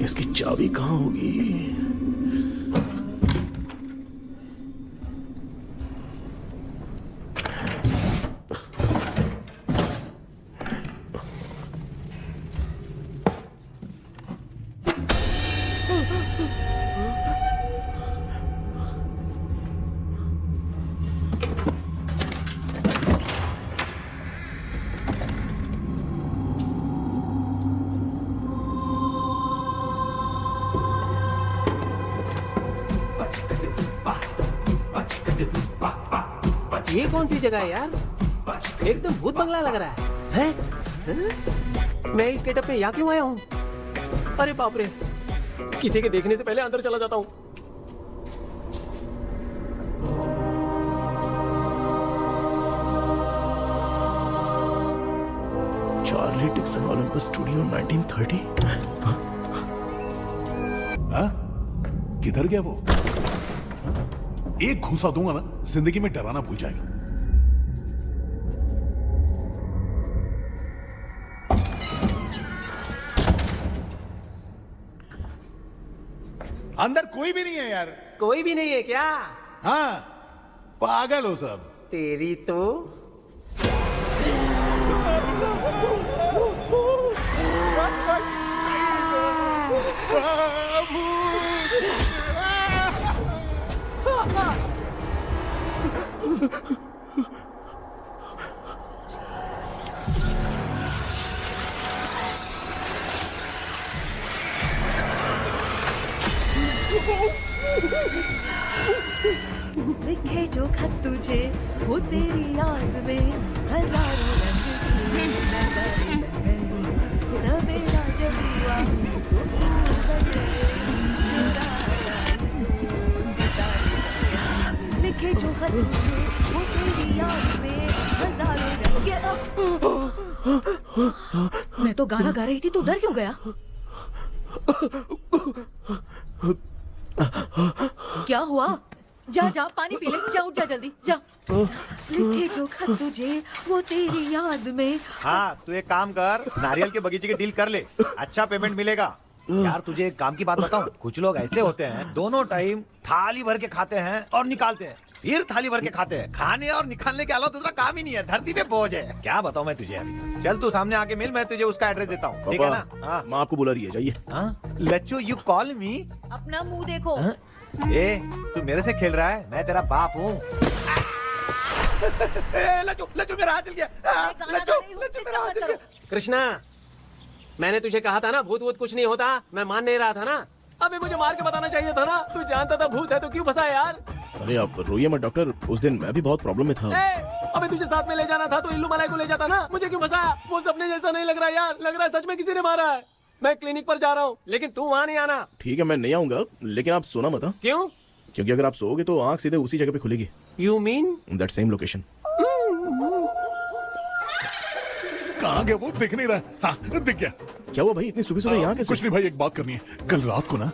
इसकी चाबी कहाँ होगी? ये कौन सी जगह है यार? एकदम भूत बंगला लग रहा है। हैं? मैं इस गेटअप में यहाँ क्यों आया हूँ? अरे बाप रे, किसी के देखने से पहले अंदर चला जाता हूँ। Charlie Dixon Olympus studio 1930। किधर गया वो? एक घूसा दूंगा ना, जिंदगी में डराना भूल जाएगा। अंदर कोई भी नहीं है यार। कोई भी नहीं है क्या? हाँ, पागल हो सब। तेरी तो लिखे जो खत तुझे वो तेरी याद में हजारों रंग की नज़ारे बन गई। सवेरा जब हुआ तो फूल बन गए, चुराया सितारे। लिखे जो खत तुझे वो तेरी याद में हजारों रंग के। मैं तो गाना गा रही थी, तू डर क्यों गया? क्या हुआ? जा जा पानी पी ले, जा उठ जा जल्दी जा। लिखे जो खत तुझे वो तेरी याद में। हाँ तू एक काम कर, नारियल के बगीचे की डील कर ले, अच्छा पेमेंट मिलेगा। यार तुझे एक काम की बात बताऊं, कुछ लोग ऐसे होते हैं दोनों टाइम थाली भर के खाते हैं और निकालते हैं, फिर थाली भर के खाते हैं। खाने और निकालने के अलावा दूसरा काम ही नहीं है, धरती पे बोझ है। क्या बताऊं मैं तुझे अभी। चल तू सामने आके मिल, मैं तुझे उसका एड्रेस देता हूँ, ठीक है ना? हाँ माँ आपको बुला रही है, जाइए। लच्चू यू कॉल मी? अपना मुंह देखो। ए तू मेरे से खेल रहा है, मैं तेरा बाप हूँ। लच्चू लच्चू मेरा हाथ चल गया। लच्चू लच्चू मेरा हाथ चल गया। कृष्णा, मैंने तुझे कहा था ना भूत वूत कुछ नहीं होता, मैं मान नहीं रहा था ना। अबे मुझे मार के बताना चाहिए था ना, तू जानता था भूत है तो क्यों फंसा यार? अरे आप रोइए मत डॉक्टर, उस दिन मैं भी बहुत प्रॉब्लम में था। अबे तुझे साथ में ले जाना था तो इल्लू मलाई को ले जाता ना, मुझे क्यों फंसाया? वो सपने जैसा नहीं लग रहा यार, लग रहा है सच में किसी ने मारा है। मैं क्लिनिक पर जा रहा हूँ, लेकिन तू वहाँ नहीं आना। ठीक है मैं नहीं आऊंगा, लेकिन आप सोना मत। क्यों? क्योंकि अगर आप सोओगे तो आंख सीधे उसी जगह पे खुलेगी। You mean that same location. कहाँ गया वो, दिख नहीं रहा। हाँ दिख गया। क्या हुआ भाई, इतनी सुबह सुबह यहाँ कैसे? कुछ नहीं भाई, एक बात करनी है। कल रात को ना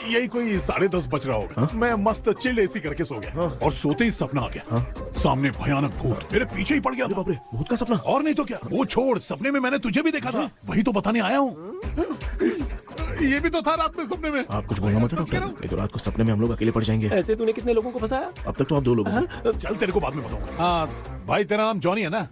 यही कोई 10:30 बज रहा होगा, मैं मस्त चिल एसी करके सो गया और सोते ही सपना आ गया। सामने भयानक भूत मेरे पीछे ही पड़ गया। बाप रे, भूत का सपना? और नहीं तो क्या, वो छोड़, सपने में मैंने तुझे भी देखा था, वही तो बताने आया हूँ। ये भी तो था रात में सपने में। आप कुछ बोलना मत डॉक्टर, नहीं तो रात को सपने में हम लोग अकेले पड़ जाएंगे। ऐसे तूने कितने लोगों को फंसाया? अब तक तो आप 2 लोग हैं। चल तेरे को बाद में बताऊंगा। हाँ भाई तेरा नाम जॉनी है ना?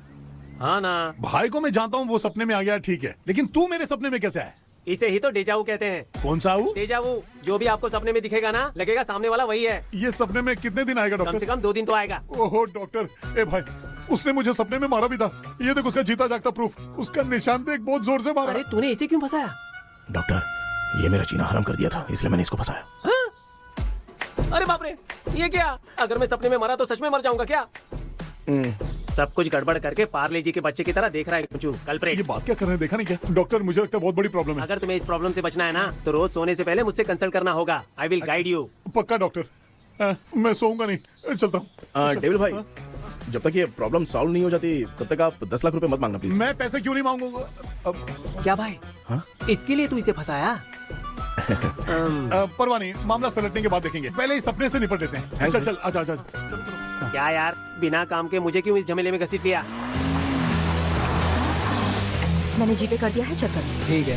हाँ ना। भाई को मैं जानता हूँ, वो सपने में आ गया ठीक है, लेकिन तू मेरे सपने में कैसे आया? इसे ही तो डेजावू कहते हैं। कौन सा वो? डेजावू, जो भी आपको सपने में दिखेगा ना, लगेगा सामने वाला वही है। ये सपने में कितने दिन आएगा डॉक्टर? कम से कम 2 दिन तो आएगा। ओहो डॉक्टर, ए भाई उसने मुझे सपने में मारा भी था, ये देख उसका जीता जागता प्रूफ, उसका निशान देख, बहुत जोर से मारा। अरे तूने इसे क्यों फंसाया? डॉक्टर ये मेरा जीना हराम कर दिया था, इसलिए मैंने इसको फंसाया। अरे बाप रे, ये क्या? अगर मैं सपने में मरा तो सच में मर जाऊंगा क्या? सब कुछ गड़बड़ करके पार्ले जी के बच्चे की तरह देख रहा है कुचू, कल्प्रेट। ये बात क्या कर रहे हैं, देखा नहीं क्या? डॉक्टर मुझे लगता है बहुत बड़ी प्रॉब्लम है। अगर तुम्हें इस प्रॉब्लम से बचना है ना, तो रोज सोने से पहले मुझसे कंसल्ट करना होगा। I will guide you. पक्का डॉक्टर, मैं सोऊंगा नहीं, चलता हूँ। डेविल भाई, जब तक ये प्रॉब्लम सॉल्व नहीं हो जाती तब तक आप 10 लाख रुपए मत मांगना प्लीज। मैं पैसे क्यों नहीं मांगूंगा? क्या भाई? हाँ? इसके लिए तू इसे फंसाया? परवाह नहीं, मामला सलटने के बाद देखेंगे, पहले इस सपने से निपट लेते हैं। चल चल आजा आजा। क्या यार, बिना काम के मुझे क्यों इस झमेले में घसीट लिया? मैंने जीपे कर दिया है, चेक कर। ठीक है।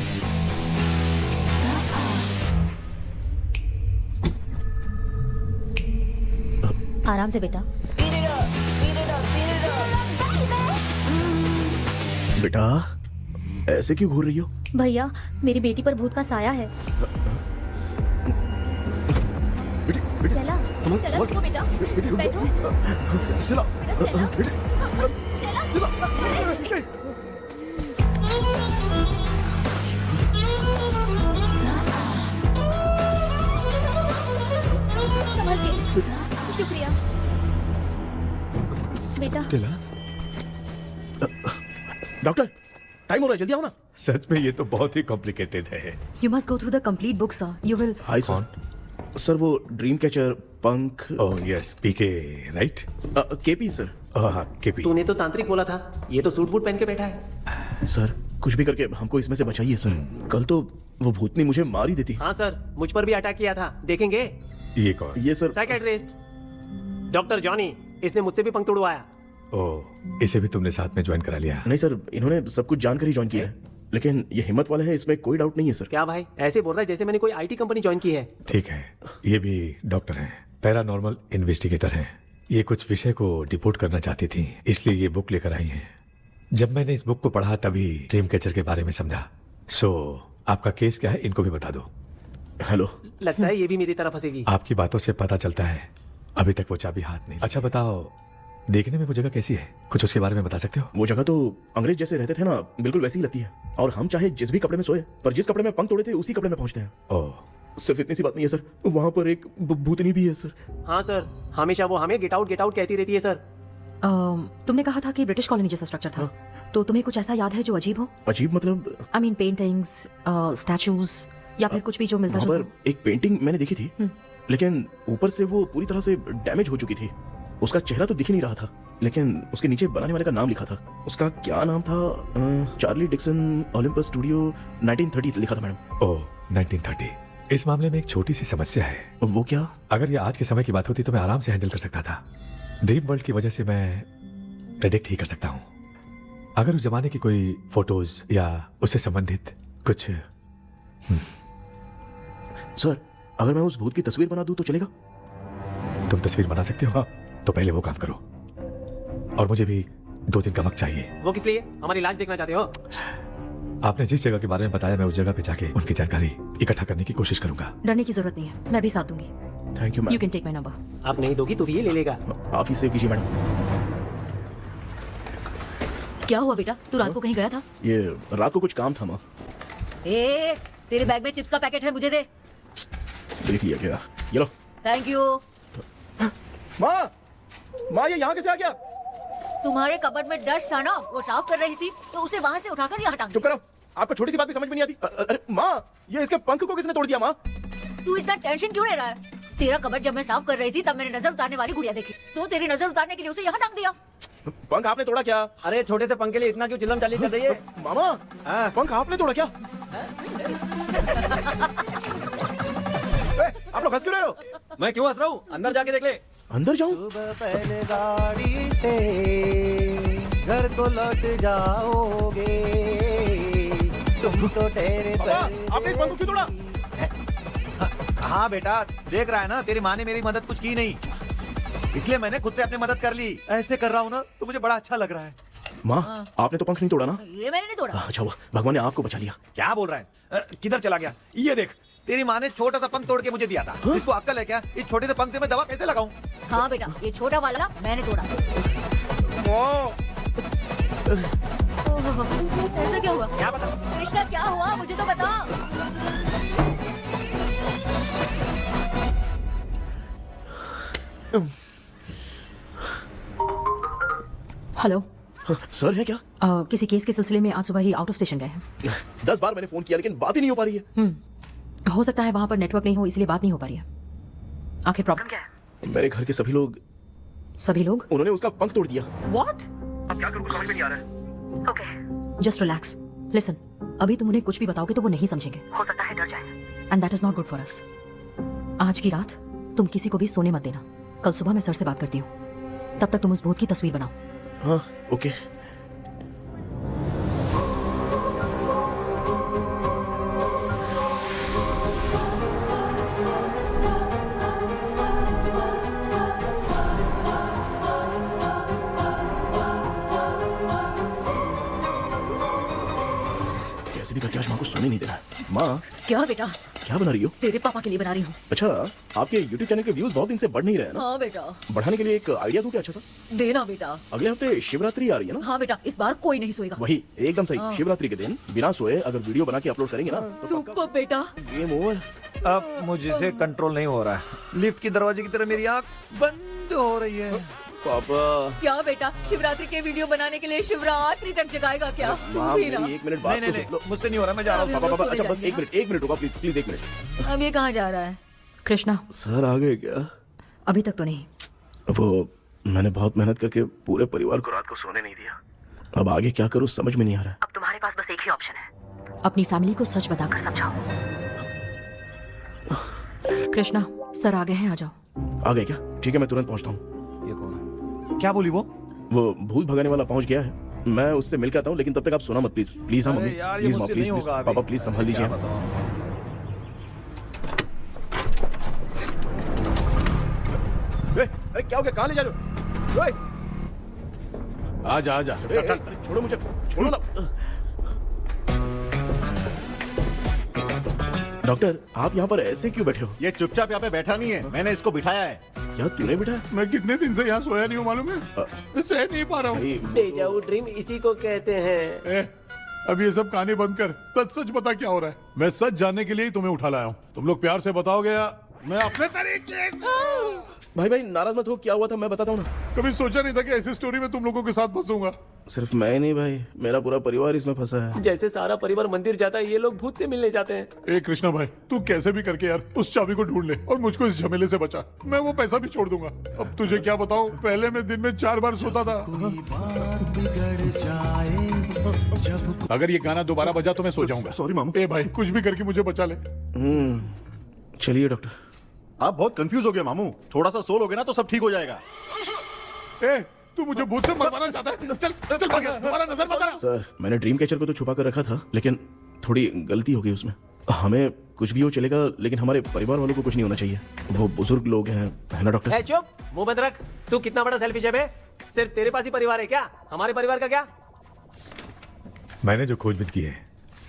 आराम से बेटा। बेटा ऐसे क्यों घूर रही हो? भैया मेरी बेटी पर भूत का साया है। स्टेला, स्टेला रुको बेटा, बैठो। स्टेला, संभल के। शुक्रिया बेटा। स्टेला, डॉक्टर टाइम हो रहा है, जल्दी आओ ना। सच में ये तो बहुत ही कॉम्प्लिकेटेड है। You must go through the complete book, sir. You will. Hi sir. Sir वो ड्रीम कैचर पंख। ओह यस, पीके राइट? KP sir. हाँ केपी। तूने तो तांत्रिक बोला था, ये तो सूट बूट पहन के बैठा है। सर कुछ भी करके हमको इसमें से बचाइए सर, कल तो वो भूतनी मुझे मार ही देती। हाँ सर, मुझ पर भी अटैक किया था, देखेंगे? ये कौन? ये सर साइकियाट्रिस्ट डॉक्टर जॉनी, इसने मुझसे भी पंख तोड़वाया। ओह, इसे भी तुमने साथ में ज्वाइन करा लिया? नहीं सर, इन्होंने सब कुछ जानकर ही ज्वाइन किया है, लेकिन ये हिम्मत वाले हैं, इसमें कोई डाउट नहीं है सर। क्या भाई, ऐसे बोल रहा है जैसे मैंने कोई आईटी कंपनी ज्वाइन की है। ठीक है, ये भी डॉक्टर हैं, पैरानॉर्मल इन्वेस्टिगेटर हैं। ये कुछ विषय को डिपोर्ट करना चाहती थी, इसलिए ये बुक लेकर आई हैं। जब मैंने इस बुक को पढ़ा तभी ड्रीम कैचर के बारे में समझा। सो आपका केस क्या है, इनको भी बता दो। हेलो। लगता है ये भी मेरी तरह फंसेगी। आपकी बातों से पता चलता है अभी तक वो चाबी हाथ नहीं। अच्छा बताओ, देखने में वो जगह कैसी है, कुछ उसके बारे में बता सकते हो? वो जगह तो अंग्रेज जैसे रहते थे ना, बिल्कुल वैसी ही लगती है। और हम चाहे जिस भी कपड़े में सोए, पर जिस कपड़े में पंख तोड़े थे उसी कपड़े में पहुंचते हैं। ओह, सिर्फ इतनी सी बात नहीं है सर, वहाँ पर एक भूतनी भी है सर। हाँ सर, हमेशा वो हमें गेट आउट कहती रहती है सर। तुमने कहा था कि ब्रिटिश कॉलोनी जैसा स्ट्रक्चर था, तो तुम्हें कुछ ऐसा याद है जो अजीब हो? अजीब मतलब? आई मीन पेंटिंग्स, स्टैचूज या फिर कुछ भी जो मिलता जुलता। एक पेंटिंग मैंने देखी थी, लेकिन ऊपर से वो पूरी तरह से डैमेज हो चुकी थी। उसका चेहरा तो दिख ही नहीं रहा था, लेकिन उसके नीचे बनाने वाले का नाम लिखा था। उसका क्या नाम था? चार्ली डिक्सन, ओलंपस स्टूडियो, 1930 लिखा था मैडम। ओह, 1930। इस मामले में एक छोटी सी समस्या है। वो क्या? अगर ये आज के समय की बात होती तो मैं आराम से हैंडल कर सकता था। ड्रीम वर्ल्ड की वजह से मैं प्रेडिक्ट ही कर सकता हूँ। अगर उस जमाने की कोई फोटोज या उससे संबंधित कुछ। सर, अगर मैं उस भूत की तस्वीर बना दूं तो चलेगा? तुम तस्वीर बना सकते हो? हाँ। तो पहले वो काम करो, और मुझे भी 2 दिन का वक्त चाहिए। वो किस लिए? हमारी लाश देखना चाहते हो? आपने जिस जगह के बारे में बताया, मैं उस जगह पे जाके उनकी जानकारी इकट्ठा करने की कोशिश करूंगा। डरने की जरूरत नहीं है, मैं भी साथ दूंगी। Thank you ma'am. You can take my number. आप नहीं दोगी तो भी ये ले लेगा। आप ही सेव कीजिए मैडम। क्या हुआ बेटा, तू रात को कहीं गया था? ये रात को कुछ काम था माँ। तेरे बैग में चिप्स का पैकेट है, मुझे दे। देख लिया क्या? ये लो। Thank you. माँ ये यहाँ कैसे आ गया? तुम्हारे कबर्ड में डस्ट था ना, वो साफ कर रही थी तो उसे वहाँ से उठाकर यहाँ टांग। चुप करो, आपको छोटी सी बात भी समझ में नहीं आती। अरे माँ, ये इसके पंख को किसने तोड़ दिया? माँ तू इतना टेंशन क्यों ले रहा है? तेरा कबर्ड जब मैं साफ कर रही थी तब मैंने नजर उतारने वाली गुड़िया देखी, तो तेरी नजर उतारने के लिए उसे यहाँ टांग दिया। पंख आपने तोड़ा क्या? अरे छोटे से पंख के लिए इतना क्यों चिल्लम चाली चल रही है? मामा, पंख आपने तोड़ा क्या? आप लोग हंस क्यों रहे हो? मैं क्यों हंस रहा हूँ? अंदर जाके देख ले। अंदर जाऊं? सुबह पहले गाड़ी से घर को लौट जाओगे तुम तो तेरे पर। आपने इस पंख को क्यों तोड़ा? हाँ बेटा, देख रहा है ना, तेरी माँ ने मेरी मदद कुछ की नहीं, इसलिए मैंने खुद से अपनी मदद कर ली। ऐसे कर रहा हूँ ना तो मुझे बड़ा अच्छा लग रहा है। माँ, आपने तो पंख नहीं तोड़ा ना? ये मैंने नहीं तोड़ा। अच्छा हुआ, भगवान ने आपको बचा लिया। क्या बोल रहा है? किधर चला गया? ये देख, तेरी माँ ने छोटा सा पंख तोड़ के मुझे दिया था। इसको अक्ल है क्या? इस छोटे से पंख से मैं दवा कैसे लगाऊं? हाँ बेटा, ये छोटा वाला ना मैंने तोड़ा। ऐसा क्या हुआ? क्या बता? कृष्णा क्या हुआ, मुझे तो बता। हेलो सर, है क्या? किसी केस के सिलसिले में आज सुबह ही आउट ऑफ स्टेशन गए हैं। 10 बार मैंने फोन किया लेकिन बात ही नहीं हो पा रही है। हो सकता है वहां पर नेटवर्क नहीं हो, इसलिए बात नहीं हो पा रही है। आखिर प्रॉब्लम क्या है? मेरे घर के सभी लोग उन्होंने उसका पंख तोड़ दिया। व्हाट? अब क्या करूं, समझ में नहीं आ रहा है। Okay, just relax. लिसन, अभी तुम उन्हें कुछ भी बताओगे तो वो नहीं समझेंगे, हो सकता है डर जाए, and that is not good for us. आज की रात तुम किसी को भी सोने मत देना। कल सुबह मैं सर से बात करती हूँ, तब तक तुम उस भूत की तस्वीर बनाओ। हाँ, ओके। कैसे भी करके आज माँ को सोने नहीं देना है। माँ, क्या बेटा? क्या बना रही हो? तेरे पापा के लिए बना रही हूँ। अच्छा, आपके YouTube चैनल के व्यूज बहुत दिन से बढ़ नहीं रहे हैं ना? हाँ बेटा। बढ़ाने के लिए एक आइडिया दूं क्या अच्छा सा? देना बेटा। अगले हफ्ते शिवरात्रि आ रही है ना? हाँ बेटा, इस बार कोई नहीं सोएगा। वही, एकदम सही। हाँ। शिवरात्रि के दिन बिना सोए अगर वीडियो बना के अपलोड करेंगे ना तो सुपर बेटा। Game over. अब मुझसे कंट्रोल नहीं हो रहा है। लिफ्ट की दरवाजे की तरह मेरी आंख बंद हो रही है। पापा, क्या बेटा, शिवरात्रि के वीडियो बनाने के लिए शिवरात्रि तक जगाएगा क्या? तू माँ, भी ना। मेरी 1 मिनट बात तो सुन लो। मुझसे नहीं हो रहा, मैं जा रहा हूँ। पापा, अच्छा बस 1 मिनट रुको प्लीज, 1 मिनट। अब ये कहाँ जा रहा है? कृष्णा, सर आ गए क्या? अभी तक तो नहीं। वो मैंने बहुत मेहनत करके पूरे परिवार को रात को सोने नहीं दिया। अब आगे क्या करूँ समझ में नहीं आ रहा है। अब तुम्हारे पास बस एक ही ऑप्शन है, अपनी फैमिली को सच बताकर समझाओ। कृष्णा, सर आ गए हैं, आ जाओ। आ गए क्या? ठीक है, मैं तुरंत पहुँचता हूँ। ये कौन है? क्या बोली वो? वो भूत भगाने वाला पहुँच गया है, मैं उससे मिल के आता हूँ, लेकिन तब तक आप सोना मत प्लीज। प्लीज। हाँ मम्मी, प्लीज माँ, प्लीज पापा, प्लीज संभाल लीजिए। अरे क्या हो गया, कहाँ ले जा रहे हो? आजा आजा। छोड़ो मुझे, छोड़ो ना। डॉक्टर, आप यहाँ पर ऐसे क्यों बैठे हो? ये चुपचाप यहाँ पे बैठा नहीं है, मैंने इसको बिठाया है। क्या तूने बिठाया? मैं कितने दिन से यहाँ सोया नहीं हूँ मालूम है, सह नहीं पा रहा हूँ। डेजाऊ ड्रीम इसी को कहते हैं। अब ये सब कहानी बंद कर, सच बता क्या हो रहा है। मैं सच जानने के लिए ही तुम्हें उठा लाया हूँ। तुम लोग प्यार से बताओगे या मैं अपने तरीके से? भाई नाराज मत हो, क्या हुआ था मैं बताता हूँ ना। कभी सोचा नहीं था कि ऐसी स्टोरी में तुम लोगों के साथ फंसूंगा। सिर्फ मैं ही नहीं भाई, मेरा पूरा परिवार इसमें फंसा है। जैसे सारा परिवार मंदिर जाता है, ये लोग भूत से मिलने जाते हैं। ए कृष्णा भाई, तू कैसे भी करके यार उस चाबी को ढूंढ ले और मुझको इस झमेले से बचा। मैं वो पैसा भी छोड़ दूंगा। अब तुझे क्या बताऊं, पहले मैं दिन में 4 बार सोता था। अगर ये गाना दोबारा बजा तो मैं सो जाऊंगा। सॉरी मामू। ए भाई कुछ भी करके मुझे बचा ले। चलिए डॉक्टर। आप बहुत कंफ्यूज हो गए मामू, थोड़ा सा सो लोगे ना तो सब ठीक हो जाएगा। ए तू मुझे भूत से मरवाना चाहता है? चल चल भाग, हमारा नजर मत आना। सर मैंने ड्रीम कैचर को तो छुपा कर रखा था, लेकिन थोड़ी गलती हो गई उसमें। हमें कुछ भी हो चलेगा, लेकिन हमारे परिवार वालों को कुछ नहीं होना चाहिए। वो बुजुर्ग लोग हैं, है ना डॉक्टर? चुप, मुंह बंद रख। तू कितना बड़ा सेल्फिश है बे? सिर्फ तेरे पास ही परिवार है क्या? हमारे परिवार का क्या? मैंने जो खोजबीन की है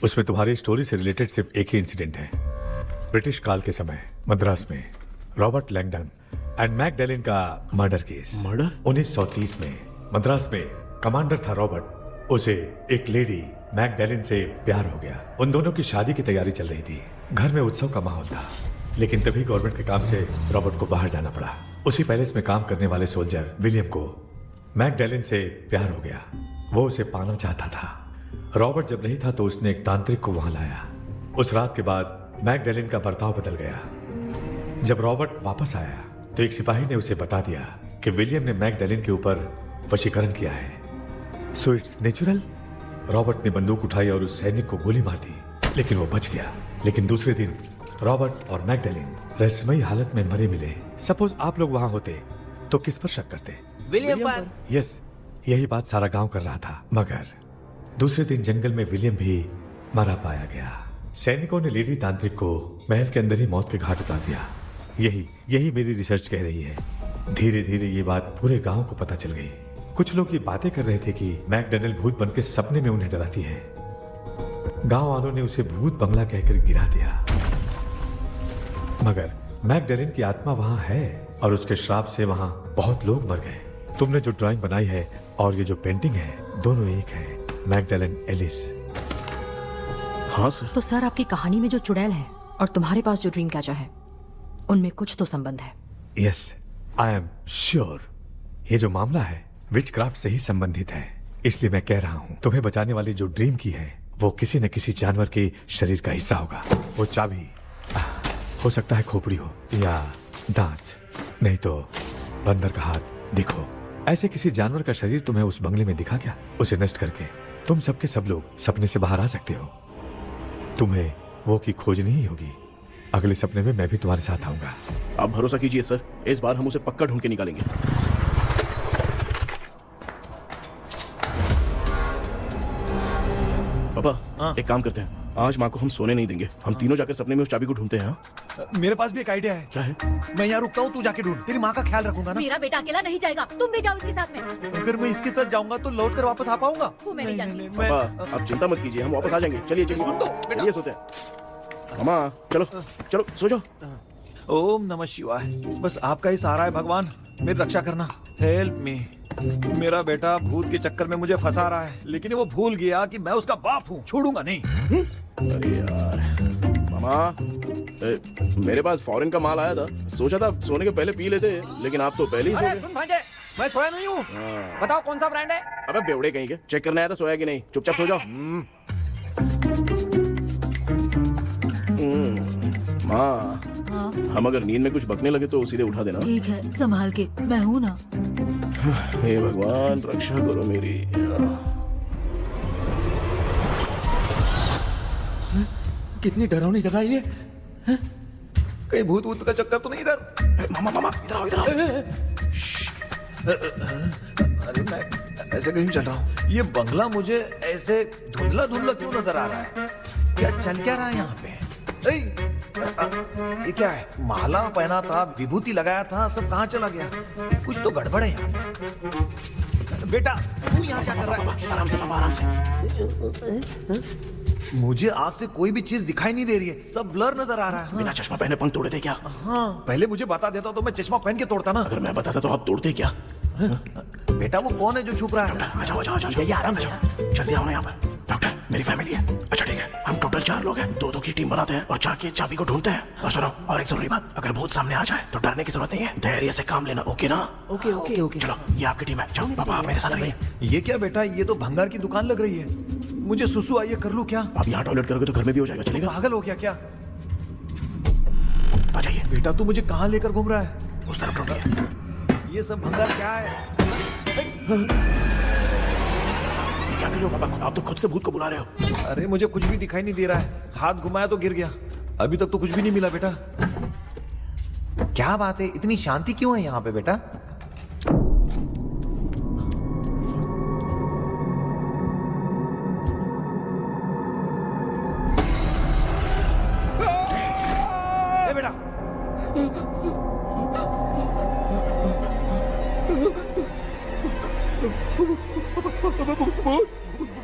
उसमें तुम्हारी स्टोरी से रिलेटेड सिर्फ एक ही इंसिडेंट है। ब्रिटिश काल के समय मद्रास में रॉबर्ट लैंगडन एंड मैकडैलिन का मर्डर केस। मर्डर? 1930 में मद्रास में कमांडर था रॉबर्ट, उसे एक लेडी मैकडैलिन से प्यार हो गया। उन दोनों की शादी की तैयारी चल रही थी, घर में उत्सव का माहौल था। लेकिन तभी गवर्नमेंट के काम से रॉबर्ट को बाहर जाना पड़ा। उसी पैलेस में काम करने वाले सोल्जर विलियम को मैकडैलिन से प्यार हो गया, वो उसे पाना चाहता था। रॉबर्ट जब नहीं था तो उसने एक तांत्रिक को वहां लाया। उस रात के बाद मैकडैलिन का बर्ताव बदल गया। जब रॉबर्ट वापस आया तो एक सिपाही ने उसे बता दिया कि विलियम ने मैकडैलिन के ऊपर वशीकरण किया है। So it's natural. रॉबर्ट ने बंदूक उठाई और उस सैनिक को गोली मार दी, लेकिन वो बच गया। लेकिन दूसरे दिन रॉबर्ट और मैकडैलिन रहस्यमयी हालत में मरे मिले। सपोज आप लोग वहां होते तो किस पर शक करते? विलियम पर। यस, यही बात सारा गांव कर रहा था। मगर दूसरे दिन जंगल में विलियम भी मरा पाया गया। सैनिकों ने लेडी तांत्रिक को महल के अंदर ही मौत के घाट उतार दिया। यही मेरी रिसर्च कह रही है। धीरे धीरे ये बात पूरे गांव को पता चल गई। कुछ लोग ये बातें कर रहे थे कि मैकडैलिन भूत बनके सपने में उन्हें डराती है। गांव वालों ने उसे भूत बंगला कहकर गिरा दिया। मगर मैकडैलिन की आत्मा वहां है और उसके श्राप से वहां बहुत लोग मर गए। तुमने जो ड्राइंग बनाई है और ये जो पेंटिंग है, दोनों एक है। मैकडैलिन एलिस। हाँ सर। तो सर आपकी कहानी में जो चुड़ैल है और तुम्हारे पास जो ड्रीम कैचर है, उनमें कुछ तो संबंध है। यस, आई एम श्योर ये जो मामला है विचक्राफ्ट से ही संबंधित है। इसलिए मैं कह रहा हूँ तुम्हें बचाने वाली जो ड्रीम की है वो किसी न किसी जानवर के शरीर का हिस्सा होगा। वो चाबी हो सकता है खोपड़ी हो या दांत, नहीं तो बंदर का हाथ। देखो, ऐसे किसी जानवर का शरीर तुम्हें उस बंगले में दिखा क्या? उसे नष्ट करके तुम सबके सब लोग सपने से बाहर आ सकते हो। तुम्हें वो की खोजनी ही होगी। अगले सपने में मैं भी तुम्हारे साथ आऊंगा। आप भरोसा कीजिए सर, इस बार हम उसे पक्का ढूंढ के निकालेंगे। पापा एक काम करते हैं, आज माँ को हम सोने नहीं देंगे। हम तीनों जाकर सपने में उस चाबी को ढूंढते हैं। मेरे पास भी एक आइडिया है। क्या है? मैं यहाँ रुकता हूँ, तू जाके ढूंढ। तेरी माँ का ख्याल रखूंगा ना। मेरा बेटा अकेला नहीं जाएगा, तुम भी जाओ इसके साथ में। अगर मैं इसके साथ जाऊंगा तो लौट कर वापस आ पाऊंगा? वो मैं नहीं जानती। पापा आप चिंता मत कीजिए, हम वापस आ जाएंगे। चलिए चलिए चलिए सोते हैं। मामा चलो चलो सो जाओ। ओम नमः शिवाय। बस आपका ही सहारा है भगवान, मेरी रक्षा करना। Help me. मेरा बेटा भूत के चक्कर में मुझे फंसा रहा है, लेकिन वो भूल गया कि मैं उसका बाप हूँ। छोड़ूंगा नहीं। अरे यार मामा, मेरे पास फॉरेन का माल आया था, सोचा था सोने के पहले पी लेते, लेकिन आप तो पहले ही सो अरे गए। सुन भांजे, मैं सोया नहीं हूँ। बताओ कौन सा ब्रांड है? अबे बेवड़े कहीं के, चेक करने आया था सोया कि नहीं। चुपचाप सो जाओ। माँ, हम अगर नींद में कुछ बकने लगे तो सीधे उठा देना। ठीक है, संभाल के, मैं हूँ ना। हे भगवान रक्षा करो मेरी। कितनी डरावनी जगह ये है? कहीं भूत भूत का चक्कर तो नहीं इधर? मामा मामा इधर आओ, इधर आओ। अरे मैं ऐसे कहीं चल रहा हूँ। ये बंगला मुझे ऐसे धुंधला धुंधला क्यों नजर आ रहा है? क्या चल क्या रहा है यहाँ पे? ये क्या है? माला पहना था, विभूति लगाया था, सब कहाँ चला गया? कुछ तो गड़बड़ है यहाँ पे। बेटा तू यहाँ क्या कर रहा है? आराम से पापा, आराम से। मुझे आँख से कोई भी चीज दिखाई नहीं दे रही है, सब ब्लर नजर आ रहा है। बिना चश्मा पहने पंख तोड़े थे क्या? हाँ, पहले मुझे बता देता तो मैं चश्मा पहन के तोड़ता ना। अगर मैं बताता तो आप तोड़ते क्या? बेटा वो कौन है जो छुप रहा है? आ जाओ आ जाओ आ जाओ, आराम से जल्दी आओ ना यहाँ पर। डॉक्टर मेरी फैमिली है। अच्छा ठीक है, हम टोटल 4 लोग हैं, 2-2 की टीम बनाते हैं और 4 की चाबी को ढूंढते हैं। और सुनो, और एक जरूरी बात, अगर भूत सामने आ जाए तो डरने की जरूरत नहीं है, धैर्य से काम लेना। ओके ना? Okay okay okay. चलो ये आपकी टीम है, चलो पापा आप मेरे साथ रहिए। ये क्या बेटा, ये तो भंगार की दुकान लग रही है। मुझे सुसु आई है, कर लूं क्या? आप यहाँ टॉयलेट करोगे तो घर में भी हो जाएगा, चलेगा? पागल हो गया क्या? आ जाइए। बेटा तू मुझे कहाँ लेकर घूम रहा है? उस तरफ ढूंढिए। ये सब भंगार क्या है? ये क्या कर रहे हो पापा, आप तो खुद से भूत को बुला रहे हो। अरे मुझे कुछ भी दिखाई नहीं दे रहा है, हाथ घुमाया तो गिर गया। अभी तक तो कुछ भी नहीं मिला बेटा। क्या बात है, इतनी शांति क्यों है यहाँ पे बेटा? ए बेटा,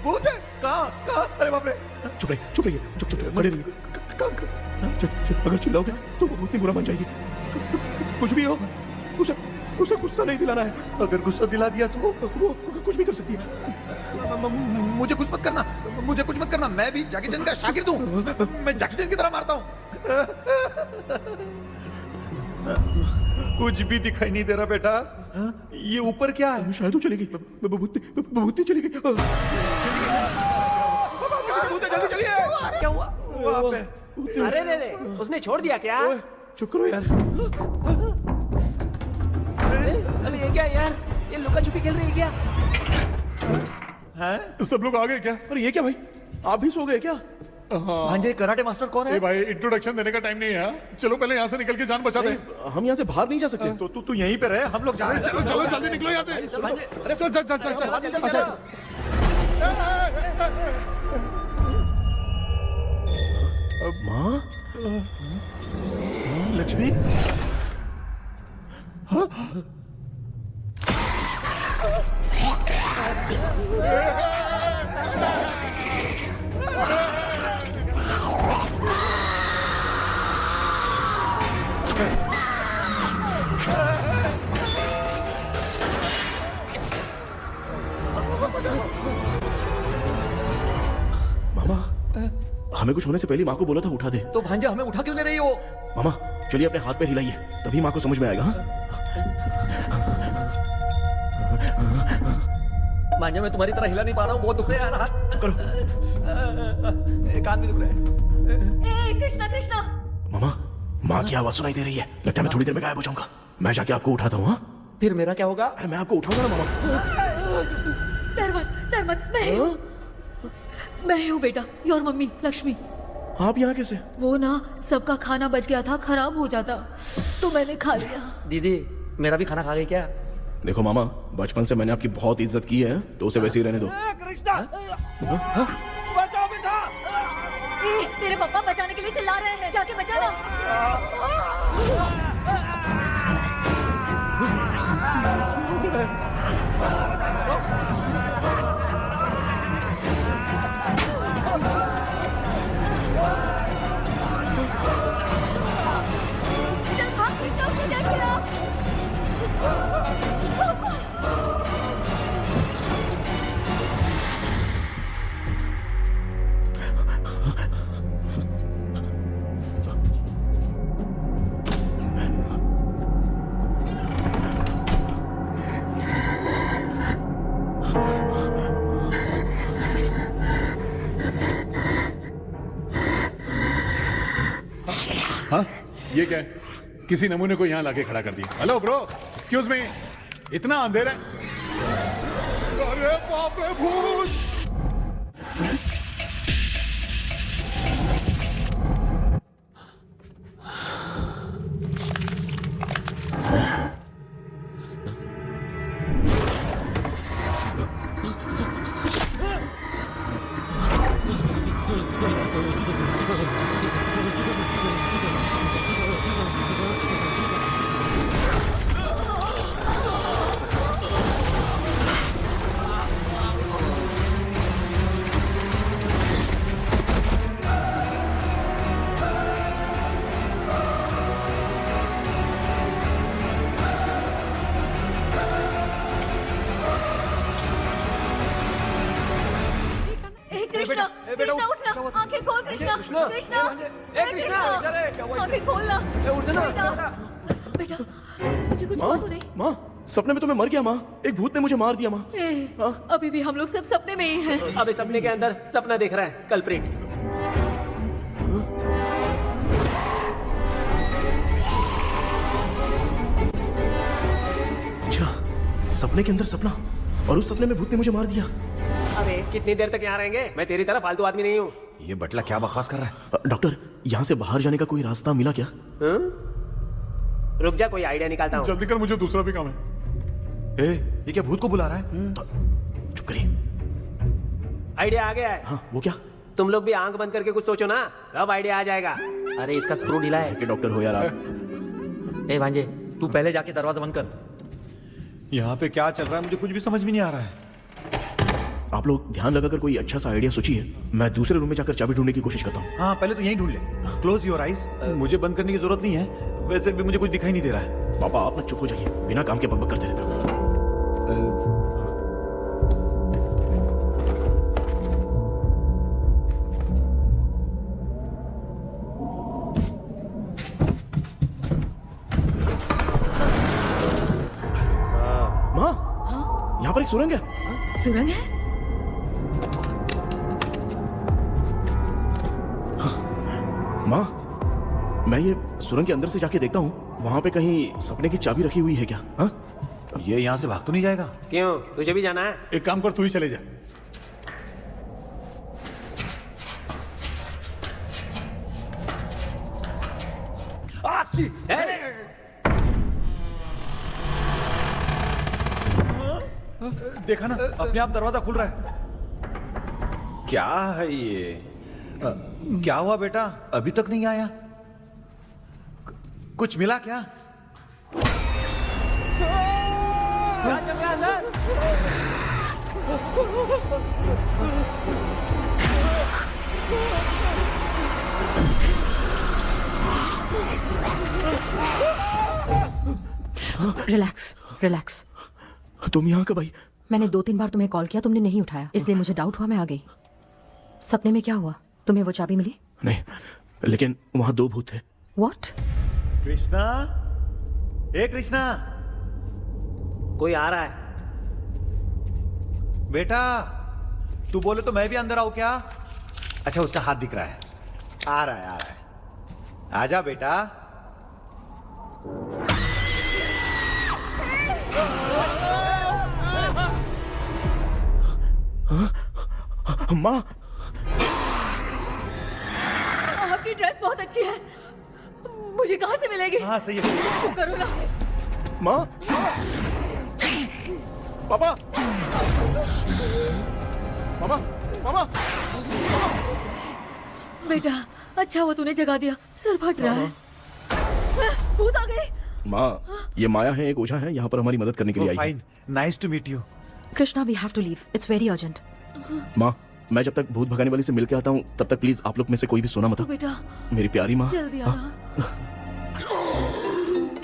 भूत है? कहाँ? अरे बाप रे! चुप रहिए, चुप रहिए, चुप चुप चुप, खड़े रहिए। अगर चिल्लाओगे तो वो भूतनी बुरा बन जाएगी। कुछ भी हो, उसे गुस्सा नहीं दिलाना है। अगर गुस्सा दिला दिया तो वो कुछ भी कर सकती है। मुझे कुछ मत करना, मुझे कुछ मत करना। मैं भी जैकी चैन का शागिर्द हूँ, मैं जैकी चैन की तरह मारता हूँ। कुछ भी दिखाई नहीं दे रहा बेटा। ये ऊपर क्या है? शायद वो चलेगी, भूतनी चली गई। जल्दी चलिए। क्या हुआ? अरे रे, उसने छोड़ दिया क्या? चुप करो यार। अरे ये क्या यार, ये लुका छुपी खेल रही है क्या? हैं? सब लोग आ गए क्या? अरे ये क्या भाई, आप भी सो गए क्या? भांजे कराटे मास्टर कौन है? भाई इंट्रोडक्शन देने का टाइम नहीं है। चलो पहले यहाँ से निकल के जान बचाते हैं। हम यहाँ से बाहर नहीं जा सकते। तो तू यहीं पे रहे, हम लोग जा रहे हैं। चलो चलो जल्दी निकलो यहाँ से। अरे चल चल चल चल चल। माँ, लक्ष्मी, मामा, हमें कुछ होने से पहले माँ को बोला था उठा दे। तो भांजा हमें उठा क्यों ले रही हो? मामा चलिए अपने हाथ पे हिलाइए, तभी माँ को समझ में आएगा। भांजा मैं तुम्हारी तरह हिला नहीं पा रहा हूँ, बहुत दुख रहा है यार हाथ। चुप करो। कान भी दुख रहा है। ए कृष्णा कृष्णा। मामा, माँ की आवाज सुनाई दे रही है, लगता है मैं थोड़ी देर में गायब हो जाऊंगा। मैं जाके आपको उठाता हूँ। फिर मेरा क्या होगा? अरे मैं आपको उठाऊंगा ना मामा। डर मत, मैं हूँ बेटा, योर मम्मी लक्ष्मी। आप यहाँ कैसे? वो ना सबका खाना बच गया था, खराब हो जाता तो मैंने खा लिया। दीदी मेरा भी खाना खा गई क्या? देखो मामा, बचपन से मैंने आपकी बहुत इज्जत की है, तो उसे वैसे ही रहने दो। कृष्णा, बचाओ बेटा। तेरे पापा बचाने के लिए चिल्ला रहे हैं, जाके बचाना। हाँ? ये क्या है? किसी नमूने को यहाँ लाके खड़ा कर दिया। हेलो ब्रो, एक्सक्यूज मी, इतना अंधेरा है? अरे बाप रे भूत! कृष्णा कृष्णा, कृष्णा ए, कृष्णा, इधर है, क्या हुआ इसे? आंखें खोलना ए, उठ ना, बेटा बेटा मुझे कुछ हुआ तो नहीं? माँ सपने में तो मैं मर गया माँ, एक भूत ने मुझे मार दिया माँ। अभी भी हम लोग सब सपने में ही हैं। अब इस सपने के अंदर सपना देख रहा है कल्प्रिट। अच्छा, सपने के अंदर सपना, और उस सपने में भूत ने मुझे मार दिया। अबे कितनी देर तक यहाँ रहेंगे? मैं तेरी तरह फालतू आदमी नहीं हूँ। ये बटला क्या बकवास कर रहा है? डॉक्टर, यहाँ से बाहर जाने का कोई रास्ता मिला क्या? रुक जा, कोई आइडिया निकालता हूँ। जल्दी कर, मुझे दूसरा भी काम है। ये क्या भूत को बुला रहा है? चुप करिए। आइडिया आ गया है। हाँ, वो क्या? तुम लोग भी आंख बंद करके कुछ सोचो ना, तब आइडिया आ जाएगा। अरे इसका स्क्रू ढीला है। कि डॉक्टर हो यार आप। ए भांजे, तू पहले जाके दरवाजा बंद कर। यहाँ पे क्या चल रहा है मुझे कुछ भी समझ में नहीं आ रहा है। आप लोग ध्यान लगाकर कोई अच्छा सा आइडिया सोचिए, मैं दूसरे रूम में जाकर चाबी ढूंढने की कोशिश करता हूँ। हाँ, पहले तो यहीं ढूंढ ले। Close your eyes. मुझे बंद करने की जरूरत नहीं है, वैसे भी मुझे कुछ दिखाई नहीं दे रहा है। पापा आप ना चुप हो जाइए, बिना काम के बकबक करते रहते हो। माँ, यहाँ पर एक सुरंग है। सुरंग है? माँ, मैं ये सुरंग के अंदर से जाके देखता हूँ, वहाँ पे कहीं सपने की चाबी रखी हुई है क्या? हाँ? ये यहाँ से भाग तो नहीं जाएगा? क्यों, तुझे भी जाना है? एक काम कर, तू ही चले जा। देखा ना, अपने आप दरवाजा खुल रहा है। क्या है ये? क्या हुआ बेटा, अभी तक नहीं आया? कुछ मिला क्या? क्या चल रहा है अंदर? Relax relax. तुम यहाँ कब आई? मैंने 2-3 बार तुम्हें कॉल किया, तुमने नहीं उठाया, इसलिए मुझे डाउट हुआ, मैं आ गई। सपने में क्या हुआ? तुम्हें वो चाबी मिली? नहीं, लेकिन वहाँ 2 भूत थे। व्हाट? कृष्णा, ए कृष्णा, कोई आ रहा है। बेटा तू बोले तो मैं भी अंदर आऊं क्या? अच्छा, उसका हाथ दिख रहा है। आ रहा है, आ रहा है। आजा बेटा। माँ, आपकी ड्रेस बहुत अच्छी है, मुझे कहाँ से मिलेगी? हाँ सही है। चुप करो ना। माँ, पापा, मामा, मामा, बेटा अच्छा हुआ तूने जगा दिया, सर फट रहा है। भूत आ गए। माँ, ये माया है, एक ओझा है, यहाँ पर हमारी मदद करने के लिए आई है। Fine, nice to meet you. Krishna, we have to leave, it's very urgent. माँ, मैं जब तक भूत भगाने वाली से मिलके आता हूँ, तब तक प्लीज आप लोग में से कोई भी सोना मत। बेटा मेरी प्यारी माँ, जल्दी आना।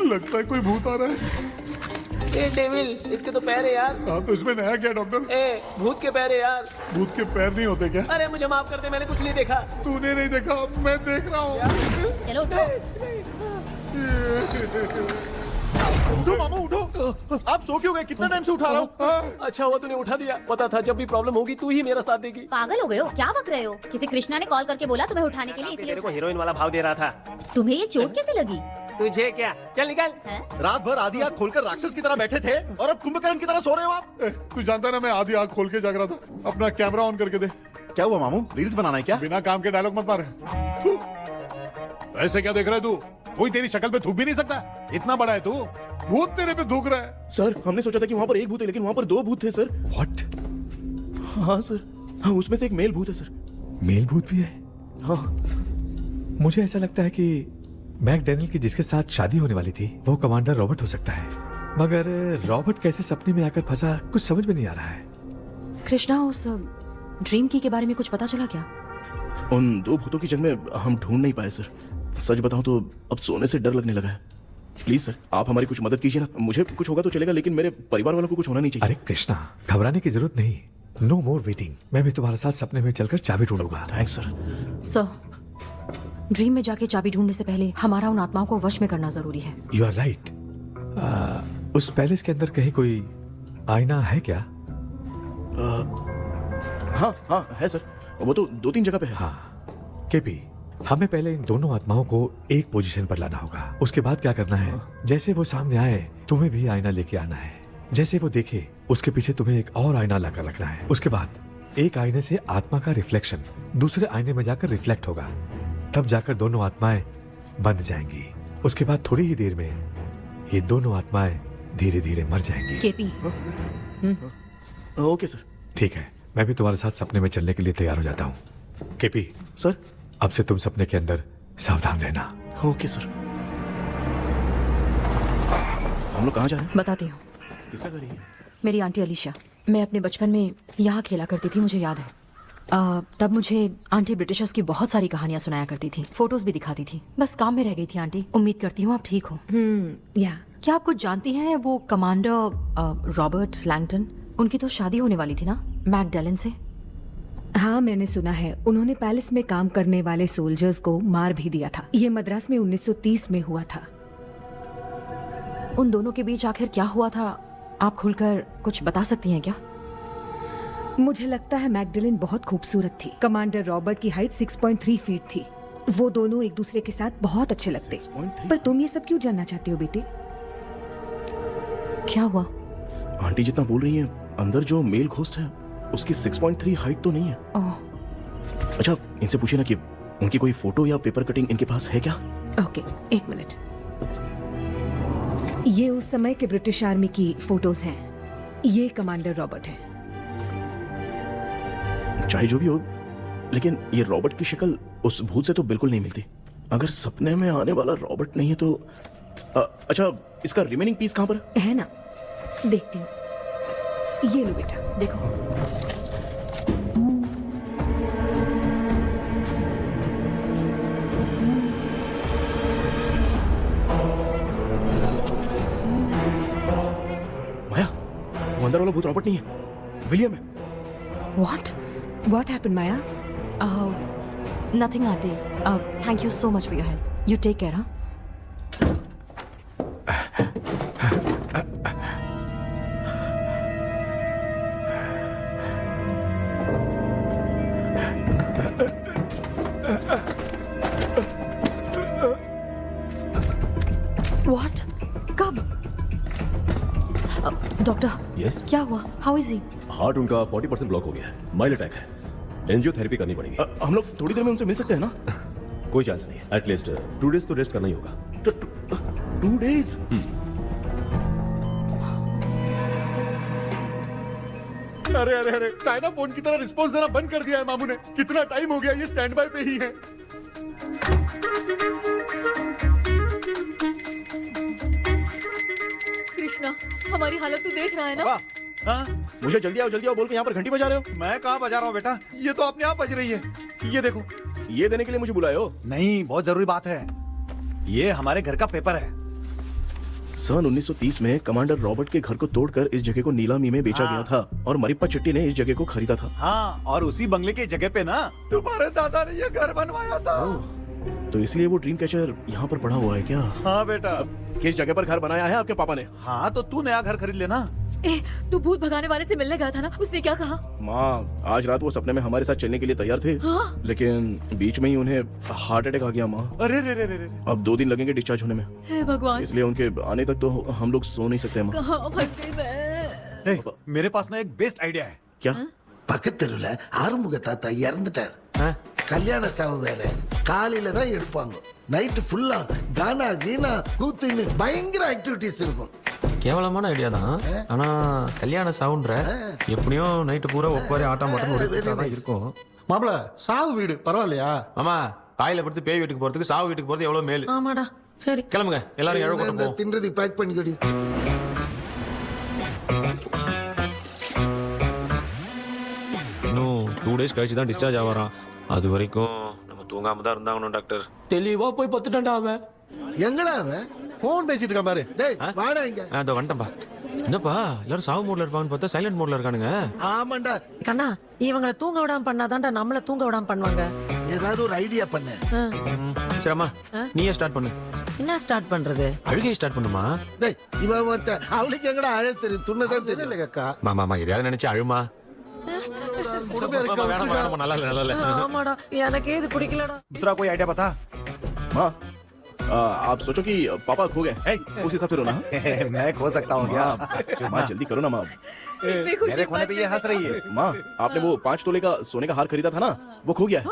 लगता है कोई भूत आ रहा है। ए डेविल, इसके तो पैर है यार। हाँ, तो इसमें नया क्या डॉक्टर? ए, भूत के पैर है यार। भूत के पैर नहीं होते क्या? अरे मुझे माफ कर दे, मैंने कुछ नहीं देखा। तूने नहीं देखा, मैं देख रहा हूँ। चलो उठो। उठो मामू, उठो। आप सो क्यों गए? कितना टाइम से उठा रहा हूँ। अच्छा हुआ तूने उठा दिया, पता था जब भी प्रॉब्लम होगी तू ही मेरा साथ देगी। पागल हो गए हो क्या? बक रहे हो? किसी कृष्णा ने कॉल करके बोला तुम्हें उठाने के लिए, इसलिए तेरे को हीरोइन वाला भाव दे रहा था। तुम्हें ये चोट कैसे लगी? तुझे क्या? चल निकल। रात भर आधी आंख खोलकर राक्षस की तरह बैठे थे और अब कुंभकर्ण की तरह सो रहे हो आप। तू जानता ना, मैं आधी आंख खोल के जाग रहा था। अपना कैमरा ऑन करके दे। क्या हुआ मामू, रील्स बनाना है क्या? बिना काम के डायलॉग मत मार। ऐसे क्या देख रहा है तू? कोई तेरी शक्ल पे थूक भी नहीं सकता, इतना बड़ा है तू। भूत तेरे पे थूक रहा है। सर, हमने सोचा था कि वहाँ पर एक भूत है, लेकिन वहाँ पर 2 भूत थे सर। व्हाट? हाँ सर, हाँ, उसमें से एक मेल भूत है सर। मेल भूत भी है? हाँ। मुझे ऐसा लगता है कि मैकडैनियल की जिसके साथ शादी होने वाली थी वो कमांडर रॉबर्ट हो सकता है, मगर रॉबर्ट कैसे सपने में आकर फंसा कुछ समझ में नहीं आ रहा है। कृष्णा, उस ड्रीम की के बारे में कुछ पता चला क्या? उन 2 भूतों की जन्म हम ढूंढ नहीं पाए सर। सच बताऊं तो अब सोने से डर लगने लगा है। प्लीज सर, आप हमारी कुछ मदद कीजिए ना। मुझे कुछ होगा तो चलेगा, लेकिन मेरे परिवार वालों को कुछ होना नहीं चाहिए। अरे कृष्णा, घबराने की जरूरत नहीं। No more waiting. मैं भी तुम्हारे साथ सपने में चलकर चाबी ढूंढूंगा। Thanks sir. सर, ड्रीम में जाके चाबी ढूंढने से पहले हमारा उन आत्माओं को वश में करना जरूरी है। You are right. उस पैलेस के अंदर कहीं कोई आईना है क्या? हाँ हाँ है सर, वो तो 2-3 जगह पे है। हाँ केपी, हमें पहले इन दोनों आत्माओं को एक पोजीशन पर लाना होगा। उसके बाद क्या करना है, जैसे वो सामने आए तुम्हें भी आईना लेके आना है। जैसे वो देखे उसके पीछे तुम्हें एक और आईना लाकर रखना है। उसके बाद एक आईने से आत्मा का रिफ्लेक्शन दूसरे आईने में जाकर रिफ्लेक्ट होगा, तब जाकर दोनों आत्माएं बंध जाएंगी। उसके बाद थोड़ी ही देर में ये दोनों आत्माएं धीरे धीरे मर जाएंगी। केपी। Okay sir. ठीक है, मैं भी तुम्हारे साथ सपने में चलने के लिए तैयार हो जाता हूँ। केपी सर, अब से तुम सपने के अंदर सावधान रहना। Okay sir. हम लोग कहाँ जा रहे हैं? बताती हूँ। किसका घर है? मेरी आंटी अलीशा। मैं अपने बचपन में यहाँ खेला करती थी, मुझे याद है। तब मुझे आंटी ब्रिटिशर्स की बहुत सारी कहानियां सुनाया करती थी, फोटोज भी दिखाती थी। बस काम में रह गई थी आंटी। उम्मीद करती हूँ आप ठीक हो। क्या आप कुछ जानती हैं वो कमांडर रॉबर्ट लैंगटन? उनकी तो शादी होने वाली थी ना मैकडैलन से। हाँ मैंने सुना है, उन्होंने पैलेस में काम करने वाले सोल्जर्स को मार भी दिया था। ये मद्रास में 1930 में हुआ था। उन दोनों के बीच आखिर क्या हुआ था, आप खुलकर कुछ बता सकती हैं क्या? मुझे लगता है मैकडैलन बहुत खूबसूरत थी। कमांडर रॉबर्ट की हाइट 6.3 फीट थी। वो दोनों एक दूसरे के साथ बहुत अच्छे लगते। पर तुम ये सब क्यों जानना चाहते हो बेटे? क्या हुआ? आंटी जितना बोल रही है, अंदर जो मेल घोस्ट है उसकी 6.3 हाइट तो नहीं है। अच्छा, इनसे पूछिए ना कि उनकी कोई फोटो या पेपर कटिंग इनके पास है क्या? ओके, एक मिनट। ये उस समय के ब्रिटिश आर्मी की फोटोज हैं। ये कमांडर रॉबर्ट है। चाहे जो भी हो, लेकिन ये रॉबर्ट की शक्ल उस भूत से तो बिल्कुल नहीं मिलती। अगर सपने में आने वाला रॉबर्ट नहीं है तो अच्छा, इसका रिमेनिंग पीस कहाँ पर है? ना देखती हूँ। ये लो बेटा, देखो। माया, वो अंदर वाला भूत रॉबर्ट नहीं है, विलियम है। What happened, Maya? Nothing, auntie. Thank you so much for your help. You take care, huh? What? कब? डॉक्टर। यस। क्या हुआ? How is he? हार्ट उनका 40% ब्लॉक हो गया है। माइल्ड अटैक है। एंजियोथेरेपी करनी पड़ेगी। हम लोग थोड़ी देर में उनसे मिल सकते हैं ना? कोई चांस नहीं। एटलीस्ट 2 डेज तो रेस्ट करना ही होगा। 2 डेज? अरे अरे अरे, चाइना फोन की तरह रिस्पॉन्स देना बंद कर दिया है मामू ने। कितना टाइम हो गया, ये स्टैंड बाय पे ही है। कृष्णा, हमारी हालत तो देख रहा है ना? हाँ? मुझे जल्दी आओ बोल के यहाँ पर घंटी बजा रहे हो। मैं कहाँ बजा रहा हूँ बेटा, ये तो अपने आप बज रही है। ये देखो। ये देने के लिए मुझे बुलाए हो? नहीं, बहुत जरूरी बात है। ये हमारे घर का पेपर है। सन 1930 में कमांडर रॉबर्ट के घर को तोड़कर इस जगह को नीलामी में बेचा गया था और मरिप्पा चिट्टी ने इस जगह को खरीदा था। हाँ, और उसी बंगले की जगह पे ना तुम्हारे दादा ने ये घर बनवाया था। तो इसलिए वो ड्रीम कैचर यहाँ पर पड़ा हुआ है क्या? हाँ बेटा। किस जगह पर घर बनाया है आपके पापा ने? हाँ, तो तू नया घर खरीद लेना। तू भूत भगाने वाले से मिलने गया था ना, उसने क्या कहा? माँ, आज रात वो सपने में हमारे साथ चलने के लिए तैयार थे। हाँ? लेकिन बीच में ही उन्हें हार्ट अटैक आ गया माँ। अरे रे रे रे रे। अब 2 दिन लगेंगे डिस्चार्ज होने में। हे भगवान। इसलिए उनके आने तक तो हम लोग सो नहीं सकते माँ। कहाँ फंसे मैं? मेरे पास ना एक बेस्ट आइडिया है। क्या? பக்கத்தெருவுல ஆறுமுக தாத்தா இறந்துட்டார். கல்யாண சாவு வேற. காலையில தான் எடுப்பாங்க. நைட் ஃபுல்லா கானா கீனா கூத்துன்னு பயங்கர ஆக்டிவிட்டிஸ் இருக்கும். கேவலமான ஐடியா தான். ஆனா கல்யாண சாவுன்ற எப்படியும் நைட்டு பூரா ஒப்பாரி ஆட்டம் மட்டும் தான் இருக்கும். மாப்ள, சாவு வீடு பரவாயில்லையா? மாமா, காயில படுத்து பேய் வீட்டுக்கு போறதுக்கு சாவு வீட்டுக்கு போறது எவ்வளவு மேல். ஆமாடா. சரி, கிளம்புங்க எல்லாரும். எழ கொண்டு போ. தின்றதி பேக் பண்ணிக்கடி. இன்னும் 2 days கழிச்சு தான் டிஸ்சார்ஜ் ஆவாராம். அது வரைக்கும் நம்ம தூங்காம தான் இருந்தாங்கணும் டாக்டர். தெளிவா போய் பத்துட்டான்டா அவன். எங்கடா அவன்? போன் பேசிட்டு இருக்கான் பாரு. டேய் வாடா இங்க. அதோ வந்துட்டேன்பா. என்னப்பா எல்லாரும் சாவு மோட்ல இருப்பாங்கன்னு பார்த்தா சைலண்ட் மோட்ல இருக்கானுங்க. ஆமாண்டா. கண்ணா இவங்கள தூங்க விடாம பண்ணாதான்டா நம்மள தூங்க விடாம பண்ணுவாங்க. ஏதாவது ஒரு ஐடியா பண்ணு. சரிம்மா நீயே ஸ்டார்ட் பண்ணு. என்ன ஸ்டார்ட் பண்றது? அழுகை ஸ்டார்ட் பண்ணுமா? டேய் இவன் ஒருத்தன் அவளுக்கு எங்கடா அழ தெரியும், துண்ணதான் தெரியல அக்கா. மாமா எதையாவது நினைச்சு அழுமா. வேணாமா நல்லா இல்ல. ஆமாடா எனக்கு இது பிடிக்கலடா. दूसरा कोई आइडिया बता। माँ आप सोचो कि पापा खो गए, उस हिसाब से रोना। मैं खो सकता हूँ क्या? माँ जल्दी करो ना माँ। मेरे खोने पे ये हंस रही है। माँ आपने वो 5 तोले का सोने का हार खरीदा था ना, वो खो गया है।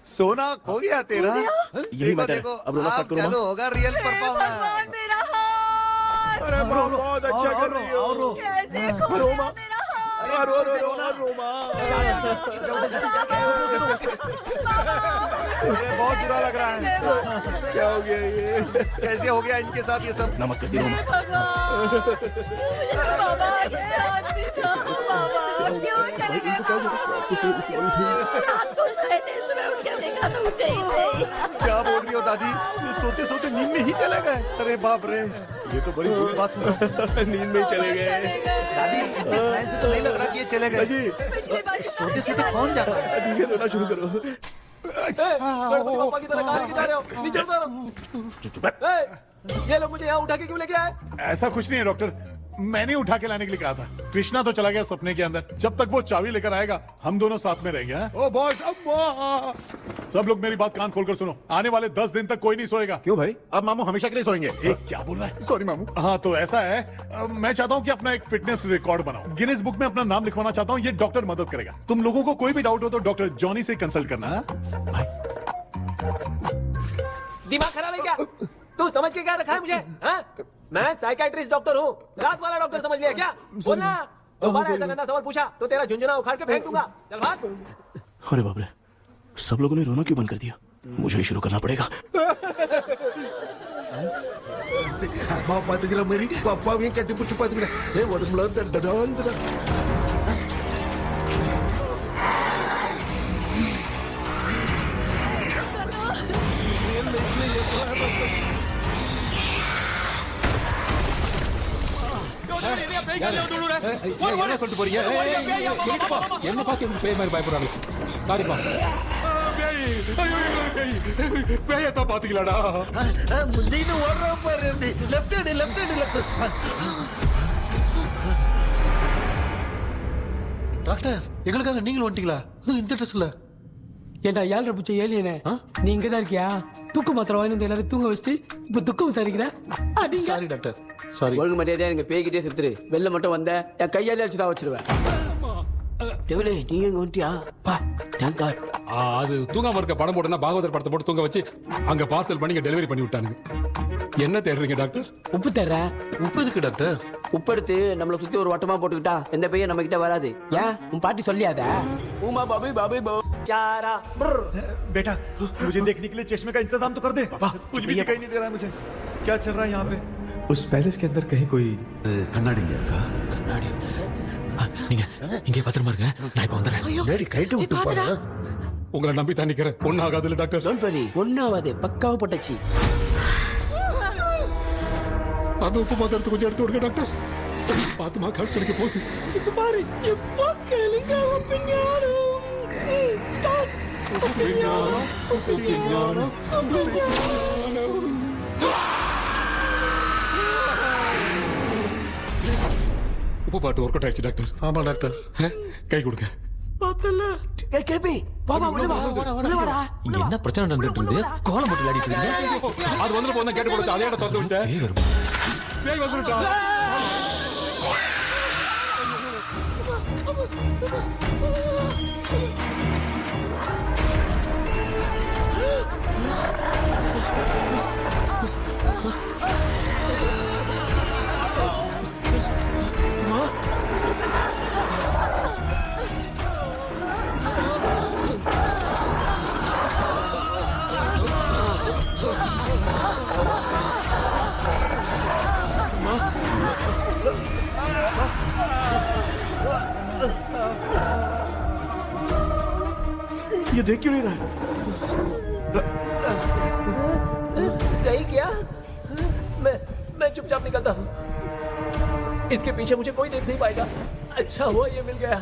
सोना खो गया तेरा? यही मैटर है। अब रोना स्टार्ट करो चालू माँ। होगा रियल परफॉर्मेंस। मेरा हार। अरे माँ बहुत अच्छा कर रही हो। कैसे खो रो गया माँ। मेरा हार? रो माँ। बहुत बुरा लग रहा है। क्या हो गया ये? कैसे हो गया इनके साथ ये सब? नमक करती रो माँ। बाबा ये आदमी था। बाबा क्यों चले गए बाबा? रात को सोए थे, सुबह उठ के देखा तो उठे ही नहीं। क्या बोल रही हो दादी? ये सोते सोते नींद में ही चले गए? अरे बाप रे, ये तो बड़ी बुरी बात सुना। नींद में ही चले गए। दादी इस लाइन से तो नहीं लग रहा कि ये चले गए। सोते सोते कौन जाता है? ठीक है रोना शुरू करो। पापा की तरह कहाँ जा रहे हो? नीचे उतारो। ये लोग मुझे यहाँ उठा के क्यों लेके आए? ऐसा कुछ नहीं है डॉक्टर, मैंने उठा के लाने के लिए कहा था। कृष्णा तो चला गया सपने के अंदर, जब तक वो चाबी लेकर आएगा हम दोनों साथ में रहेंगे। ओ बॉस, सब लोग मेरी बात कान खोलकर सुनो, आने वाले 10 दिन तक कोई नहीं सोएगा। क्यों भाई? अब मामू हमेशा के लिए सोएंगे। क्या बोल रहा है? सॉरी मामू। हाँ तो ऐसा है, मैं चाहता हूँ कि अपना एक फिटनेस रिकॉर्ड बनाओ, गिनीज बुक में अपना नाम लिखवाना चाहता हूँ। ये डॉक्टर मदद करेगा। तुम लोगों को कोई भी डाउट हो तो डॉक्टर जॉनी से कंसल्ट करना। दिमाग खराब है क्या? तू समझ के क्या रखा है मुझे? हाँ? मैं साइकाइट्रिस्ट डॉक्टर हूँ, रात वाला डॉक्टर समझ लिया क्या? बोलना, दोबारा ऐसा गंदा सवाल पूछा तो तेरा झुंझुना उखाड़ के फेंक दूंगा। चल भाग। अरे बाप रे, सब लोगों ने रोना क्यों बंद कर दिया? मुझे ही शुरू करना पड़ेगा। அம்மா பாத்துக்கிற மாதிரி அப்பாவையும் கட்டி பிடிச்சி பாத்துக்கிறேன். உடம்புல தடான் தடா. என்ன சொல்லிட்டு போறீங்க? என்ன பார்த்து பேய் மாதிரி பயப்படுறாங்க. சாரிப்பா. பேயத்தான் பாத்தீங்களாடா? முந்தின்னு ஓடுற பாரு. Left hand left hand left. Doctor எங்களுக்காக நீங்களும் வந்துட்டீங்களா? இந்த ட்ரெஸ்ல ஏண்டா 7:30 பூச்சி ஏலியனே, நீ இங்க தான் இருக்கியா? தூக்க மாத்திரம் வாங்கி வந்து எல்லாரும் தூங்க வச்சுட்டு இப்ப துக்கம் விசாரிக்கிற. Sorry doctor, sorry. ஒழுங்கு மரியாதையா எங்க பேய்கிட்டே செத்துரு. வெளில மட்டும் வந்த என் கையாலே அடிச்சுதான் வச்சிருவேன். டெவிலே நீ எங்க வந்துட்டியா? பா தேங்க் காட். அது தூங்காம இருக்க படம் போடுனா பாகவதர் படத்தை போட்டு தூங்க வச்சு அங்க பார்சல் பண்ணி டெலிவரி பண்ணி விட்டானுங்க. என்ன தேடுறீங்க டாக்டர்? உப்பு தர்றேன். உப்பு எதுக்கு டாக்டர்? உப்பு எடுத்து நம்மள சுத்தி ஒரு வட்டமா போட்டுக்கிட்டா எந்த பையன் நம்ம கிட்ட வராது. ஏன் உன் பாட்டி சொல்லியாத? உமா பாபி பாபி போ चारा। बेटा मुझे देखने के लिए चश्मे का इंतजाम तो कर दे। पापा कुछ भी दिखाई नहीं दे रहा है मुझे, क्या चल रहा है यहाँ पे? उस पैलेस के अंदर कहीं कोई கண்ணாடி இருக்கா? கண்ணாடி நீங்க இங்கே பத்திரமா இருங்க, நான் இப்ப வந்துடுறேன். டேடி கைட்டு விட்டு பாரு. உங்களை நம்பி தான் நிக்கிறேன். ஒன்னும் ஆகாதுல்ல டாக்டர்? டோன்ட் வரி, ஒன்னும் ஆகாது, பக்காவா போட்டாச்சு. அந்த உப்பு மாத்திரத்தை கொஞ்சம் எடுத்து விடுங்க டாக்டர். பாத்துமா காசு கிடைக்க போகுது. இப்ப பாரு எப்போ கேளுங்க ஒப்பினியாரோ. ஸ்டார்ட். ஒப்பினியாரோ. உப்பு பாட்டு ஒர்க் அவுட் ஆயிடுச்சு டாக்டர். ஆமா டாக்டர். கை கொடுங்க. பார்த்தல. ஏய் கேபி வா வா உள்ள வா. உள்ள வாடா. இங்க என்ன பிரச்சனை நடந்துட்டு இருக்கு? கோலம் போட்டு விளையாடிட்டு இருக்கீங்க. அது வந்து போனா கேட் போடுச்சு. அதே இடத்துல திறந்து விட்டேன். பேய் வந்துட்டா. ये देख क्यों नहीं रहा है? सही क्या? चुपचाप निकलता हूँ। इसके पीछे मुझे कोई देख नहीं पाएगा। अच्छा हुआ ये मिल गया।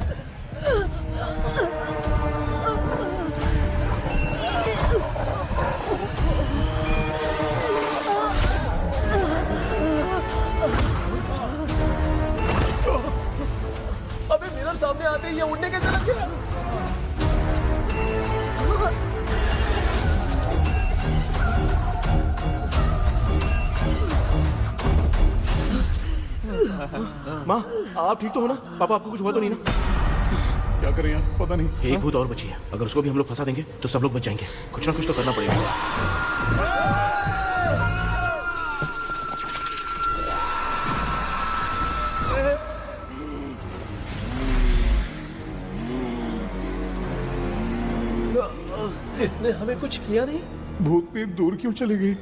अबे मिरर सामने आते ही ये उड़ने कैसे लग गया? माँ आप ठीक तो हो ना? पापा आपको कुछ हुआ तो नहीं ना? क्या करें यार, पता नहीं। एक भूत और बची है, अगर उसको भी हम लोग फंसा देंगे तो सब लोग बच जाएंगे। कुछ ना कुछ तो करना पड़ेगा। इसने हमें कुछ किया नहीं। भूतनी दूर क्यों चली गई?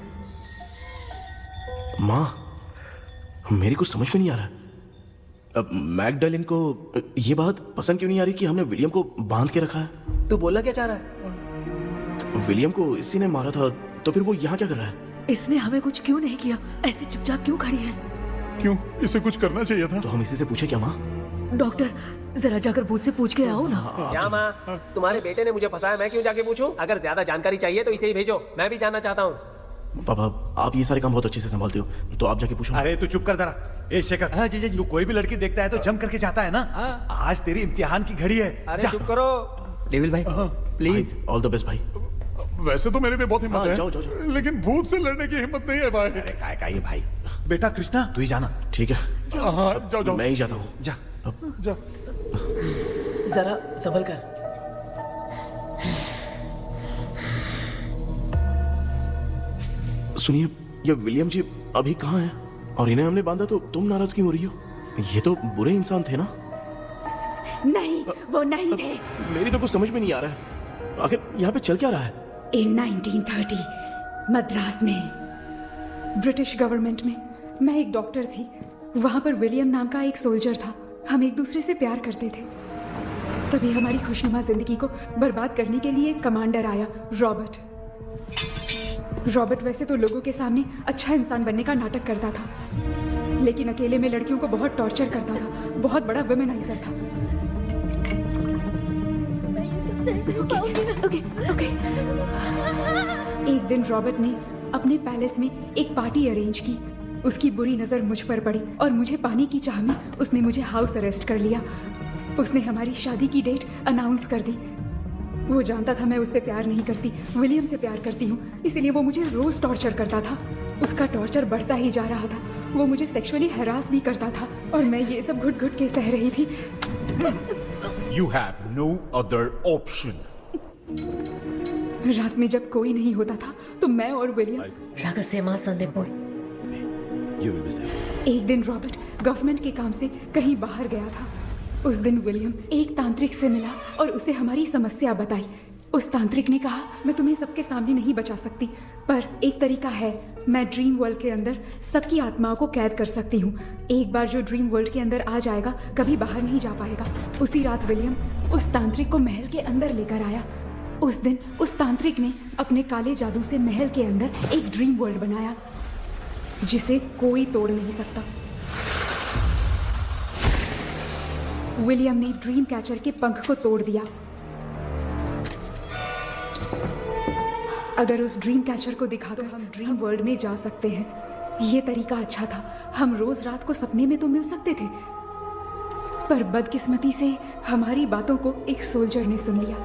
माँ मेरी कुछ समझ में नहीं आ रहा। अब मैगडालिन को ये बात पसंद क्यों नहीं आ रही कि हमने विलियम को बांध के रखा है? तू बोलना क्या चाह रहा है? विलियम को इसी ने मारा था, तो फिर वो यहाँ क्या कर रहा है? इसने हमें कुछ क्यों नहीं किया? ऐसे चुपचाप क्यों खड़ी है? क्यों, इसे कुछ करना चाहिए था। तो हम इसी से पूछे क्या माँ? डॉक्टर जरा जाकर भूत से पूछ के आओ ना। क्या माँ, तुम्हारे बेटे ने मुझे फंसाया, मैं क्यों जाके पूछूं? अगर ज्यादा जानकारी चाहिए तो इसे ही भेजो, मैं भी जानना चाहता हूँ। पापा आप ये सारे काम बहुत अच्छे से संभालते हो, तो आप जाके पूछो। अरे तू चुप कर जरा। ए शेखर, हाँ, जी, तू कोई भी लड़की देखता है तो जम करके जाता है ना। आज तेरी इम्तिहान की घड़ी है। अरे चुप करो। डेविल भाई प्लीज। ऑल द बेस्ट भाई। वैसे तो मेरे में बहुत हिम्मत है, जाओ, जाओ, जाओ। लेकिन भूत से लड़ने की हिम्मत नहीं है भाई। अरे काय का ये भाई। बेटा कृष्णा तू ही जाना। ठीक है। हाँ जाओ जाओ। मैं ही जाता हूँ। जा जा। जरा संभल कर। सुनिए, ये विलियम जी अभी कहाँ हैं? और इन्हें हमने बांधा तो तुम नाराज क्यों हो रही हो? ये तो बुरे इंसान थे ना? नहीं, वो नहीं थे। मेरी तो कुछ समझ में नहीं आ रहा है। आखिर यहाँ पे चल क्या रहा है? इन 1930 मद्रास में ब्रिटिश गवर्नमेंट में मैं एक डॉक्टर थी। वहां पर विलियम नाम का एक सोल्जर था। हम एक दूसरे से प्यार करते थे। तभी हमारी खुशनुमा जिंदगी को बर्बाद करने के लिए एक कमांडर आया, रॉबर्ट। रॉबर्ट वैसे तो लोगों के सामने अच्छा इंसान बनने का नाटक करता था, लेकिन अकेले में लड़कियों को बहुत टॉर्चर करता था। बहुत बड़ा वुमेनाइजर था। ओके। एक दिन रॉबर्ट ने अपने पैलेस में एक पार्टी अरेंज की। उसकी बुरी नजर मुझ पर पड़ी और मुझे पाने की चाह में उसने मुझे हाउस अरेस्ट कर लिया। उसने हमारी शादी की डेट अनाउंस कर दी। वो जानता था मैं उससे प्यार नहीं करती, विलियम से प्यार करती हूँ, इसीलिए वो मुझे रोज टॉर्चर करता था। उसका टॉर्चर बढ़ता ही जा रहा था। वो मुझे सेक्सुअली हरास भी करता था और मैं ये सब घुट घुट के सह रही थी। You have no other option. रात में जब कोई नहीं होता था तो मैं और विलियम एक दिन रॉबर्ट गवर्नमेंट के काम से कहीं बाहर गया था। उस दिन विलियम एक तांत्रिक से मिला और उसे हमारी समस्या बताई। उस तांत्रिक ने कहा, मैं तुम्हें सबके सामने नहीं बचा सकती, पर एक तरीका है। मैं ड्रीम वर्ल्ड के अंदर सबकी आत्माओं को कैद कर सकती हूँ। एक बार जो ड्रीम वर्ल्ड के अंदर आ जाएगा कभी बाहर नहीं जा पाएगा। उसी रात विलियम उस तांत्रिक को महल के अंदर लेकर आया। उस दिन उस तांत्रिक ने अपने काले जादू से महल के अंदर एक ड्रीम वर्ल्ड बनाया जिसे कोई तोड़ नहीं सकता। विलियम ने ड्रीम कैचर के पंख को तोड़ दिया। अगर उस ड्रीम कैचर को दिखा तो हम ड्रीम वर्ल्ड में जा सकते हैं। ये तरीका अच्छा था। हम रोज रात को सपने में तो मिल सकते थे, पर बदकिस्मती से हमारी बातों को एक सोल्जर ने सुन लिया।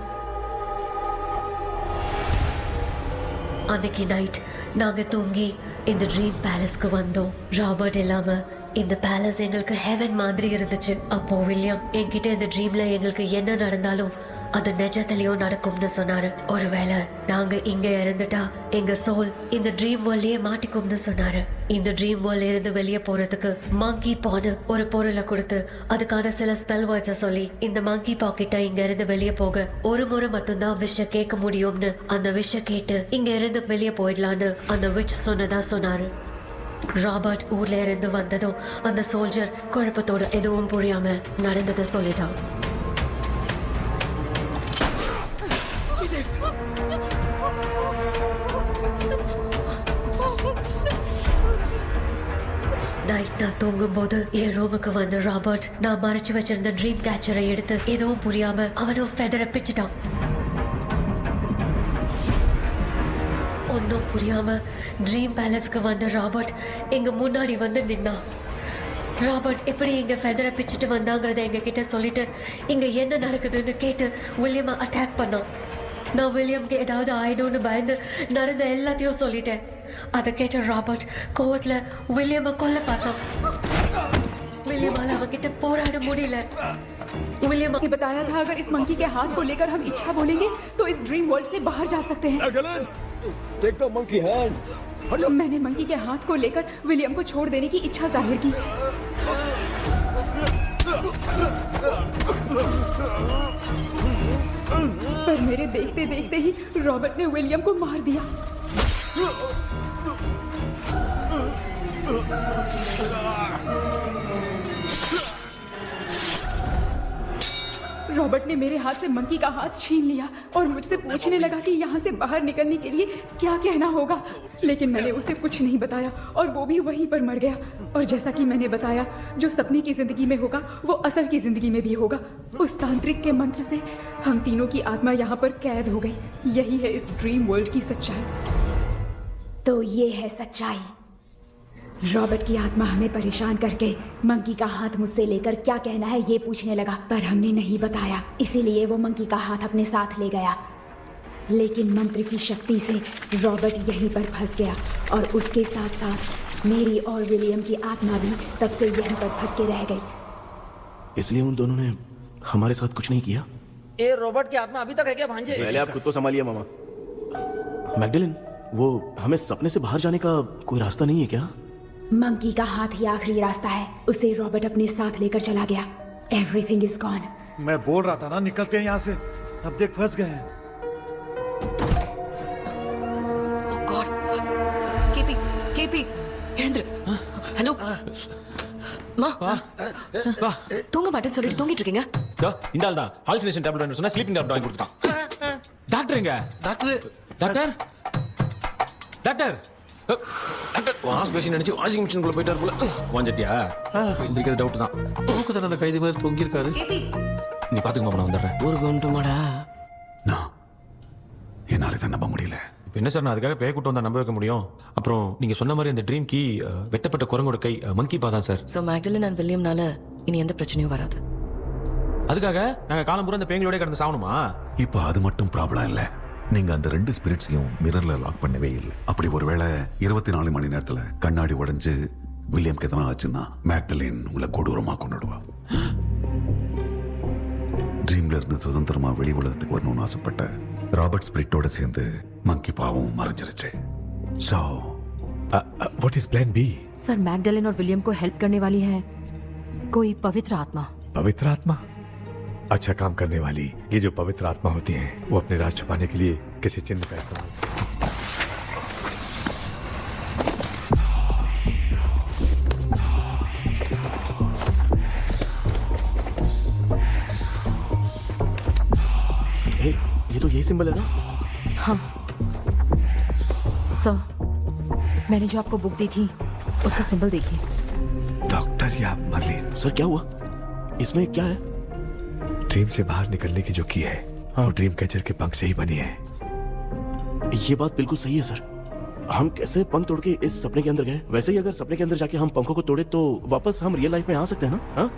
அன்னைக்கு நைட் நாங்க தூங்கி இந்த ட்ரீம் பேலஸ்க்கு வந்தோம். ராபர்ட் இல்லாம இந்த பேலஸ் எங்களுக்கு ஹெவன் மாதிரி இருந்துச்சு. அப்போ வில்லியம் என்கிட்ட இந்த ட்ரீம்ல எங்களுக்கு என்ன நடந்தாலும் அது நிஜத்திலயும் நடக்கும்னு சொன்னாரு. ஒருவேளை நாங்க இங்க இறந்துட்டா எங்க சோல் இந்த ட்ரீம் வேர்ல்ட்லயே மாட்டிக்கும்னு சொன்னாரு. இந்த ட்ரீம் வேர்ல்ட்ல இருந்து வெளியே போறதுக்கு மங்கி பான்னு ஒரு பொருளை கொடுத்து அதுக்கான சில ஸ்பெல் வேர்ட்ஸை சொல்லி இந்த மங்கி பாக்கெட்டை இங்க இருந்து வெளியே போக ஒரு முறை மட்டும்தான் விஷ கேட்க முடியும்னு அந்த விஷ கேட்டு இங்க இருந்து வெளியே போயிடலான்னு அந்த விச் சொன்னதா சொன்னாரு. ராபர்ட் ஊர்ல இருந்து வந்ததும் அந்த சோல்ஜர் குழப்பத்தோட எதுவும் புரியாம நடந்ததை சொல்லிட்டான். நைட் நான் தூங்கும்போது என் ரூமுக்கு வந்த ராபர்ட் நான் மறைச்சு வச்சிருந்த ட்ரீம் கேச்சரை எடுத்து எதுவும் புரியாம அவனும் ஃபெதரை பிச்சுட்டான். ஒன்னும் புரியாம ட்ரீம் பேலஸ்க்கு வந்த ராபர்ட் எங்க முன்னாடி வந்து நின்னான். ராபர்ட் எப்படி எங்க ஃபெதரை பிச்சுட்டு வந்தாங்கிறத எங்க கிட்ட சொல்லிட்டு இங்க என்ன நடக்குதுன்னு கேட்டு வில்லியமை அட்டாக் பண்ணான். நான் வில்லியம்க்கு ஏதாவது ஆயிடும்னு பயந்து நடந்த எல்லாத்தையும் சொல்லிட்டேன். அதை கேட்ட ராபர்ட் கோவத்துல வில்லியமை கொல்ல பார்த்தான். विलियम அவகிட்ட போராட முடியல. विलियम ने बताया था अगर इस मंकी के हाथ को लेकर हम इच्छा बोलेंगे तो इस ड्रीम वर्ल्ड से बाहर जा सकते हैं. Take the monkey hand. मैंने मंकी के हाथ को लेकर विलियम को छोड़ देने की इच्छा जाहिर की. पर मेरे देखते देखते ही रॉबर्ट ने विलियम को मार दिया. रॉबर्ट ने मेरे हाथ से मंकी का हाथ छीन लिया और मुझसे पूछने लगा कि यहाँ से बाहर निकलने के लिए क्या कहना होगा. लेकिन मैंने उसे कुछ नहीं बताया और वो भी वहीं पर मर गया. और जैसा कि मैंने बताया, जो सपने की जिंदगी में होगा वो असल की जिंदगी में भी होगा. उस तांत्रिक के मंत्र से हम तीनों की आत्मा यहाँ पर कैद हो गई. यही है इस ड्रीम वर्ल्ड की सच्चाई. तो ये है सच्चाई. रॉबर्ट की आत्मा हमें परेशान करके मंकी का हाथ मुझसे लेकर क्या कहना है ये पूछने लगा, पर हमने नहीं बताया. इसीलिए वो मंकी का हाथ अपने साथ ले गया. लेकिन मंत्र की शक्ति से रॉबर्ट यहीं पर फंस गया और उसके साथ साथ मेरी और विलियम की आत्मा भी तब से यहीं पर फंस के रह गई. इसलिए उन दोनों ने हमारे साथ कुछ नहीं किया. ये रॉबर्ट की आत्मा अभी तक है क्या भांजे? पहले आप खुद को संभालिए मामा. मैगडेलिन, वो हमें सपने से बाहर जाने का कोई रास्ता नहीं है क्या? मंकी का हाथ ही आखिरी रास्ता है. उसे रॉबर्ट अपने साथ लेकर चला गया. Everything is gone. मैं बोल रहा था ना निकलते हैं यहाँ से. अब देख फंस गए हैं. केपी हेलो மா தூங்க மாட்டேன்னு சொல்லிட்டு தூங்கிட்டு இருக்கீங்க. இந்த ஆள் தான் ஹாலுசினேஷன் டேப்லெட் வேணும் சொன்னா ஸ்லீப்பிங் டேப்லெட் வாங்கி கொடுத்துட்டான். டாக்டர் எங்க? டாக்டர் டாக்டர் வாஷ் பேஷன் நினைச்சு வாஷிங் மிஷினுக்குள்ள போயிட்டார் போல. வாஞ்சிட்டியா? எந்திரிக்கிறது டவுட் தான். தூக்கு தண்டனை கைதி மாதிரி தொங்கி இருக்காரு. நீ பாத்துக்கமா, நான் வந்துடுறேன். ஊருக்கு வந்துட்டுமாடா? என்னால இதை நம்ப முடியல. இப்போ என்ன சார், நான் அதுக்காக பேய் கூட்டம் தான் நம்ப வைக்க முடியும். அப்புறம் நீங்க சொன்ன மாதிரி அந்த ட்ரீம் கீ வெட்டப்பட்ட குரங்கோட கை மங்கி பா தான் சார். ஸோ மேக்டலின் அண்ட் வில்லியம்னால இனி எந்த பிரச்சனையும் வராது. அதுக்காக நாங்கள் காலம் பூரா அந்த பேங்களோட கடந்து சாகணுமா? இப்போ அது மட்டும் ப்ராப்ளம் இல்லை. நீங்க அந்த 2 ஸ்பிரிட்ஸையும் மிரர்ல லாக் பண்ணவே இல்லை. அப்படி ஒருவேளை 24 மணி நேரத்துல கண்ணாடி உடைஞ்சு வில்லியம்க்கு எதனா ஆச்சுன்னா மேக்டலின் உங்களை கொடூரமா கொண்டுடுவா. ட்ரீம்ல இருந்து சுதந்திரமா வெளி உலகத்துக்கு வரணும்னு ஆசைப்பட்ட ராபர்ட் ஸ்பிரிட்டோட சேர்ந்து मंकी पावों मरंजरचे. So, what is plan B? Sir, Magdalene और विलियम को हेल्प करने वाली है कोई पवित्र आत्मा. पवित्र आत्मा? अच्छा काम करने वाली ये जो पवित्र आत्मा होती हैं, वो अपने राज छुपाने के लिए किसी चिन्ह का इस्तेमाल. ये तो यही सिंबल है ना? हाँ सर, मैंने जो आपको बुक दी थी उसका सिंबल देखिए. डॉक्टर या मर्लिन? सर क्या हुआ? इसमें क्या है? ड्रीम से बाहर निकलने की जो की है, वो ड्रीम कैचर के पंख से ही बनी है. ये बात बिल्कुल सही है सर. हम कैसे पंख तोड़ के इस सपने के अंदर गए? वैसे ही अगर सपने के अंदर जाके हम पंखों को तोड़े तो वापस हम रियल लाइफ में आ सकते हैं ना? हाँ?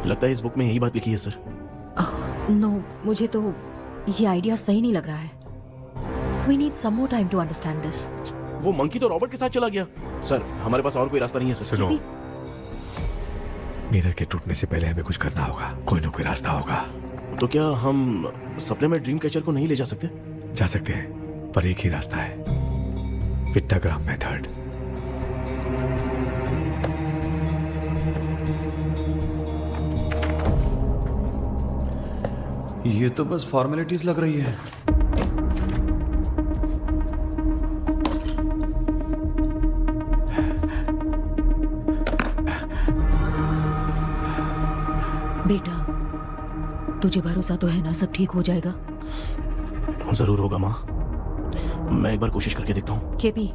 लगता है इस बुक में यही बात लिखी है सर. नो, मुझे तो ये आइडिया सही नहीं लग रहा है. We need some more time to understand this. वो मंकी तो रॉबर्ट के साथ चला गया. सर, हमारे पास और कोई रास्ता नहीं है सर. सुनो, मिरर के टूटने से पहले हमें कुछ करना होगा. कोई ना कोई रास्ता होगा. तो क्या हम सपने में ड्रीम कैचर को नहीं ले जा सकते? जा सकते हैं, पर एक ही रास्ता है. Pictogram method. ये तो बस फॉर्मेलिटीज लग रही है. बेटा, तुझे भरोसा तो है ना सब ठीक हो जाएगा? जरूर होगा माँ. मैं एक बार कोशिश करके देखता हूँ. केपी,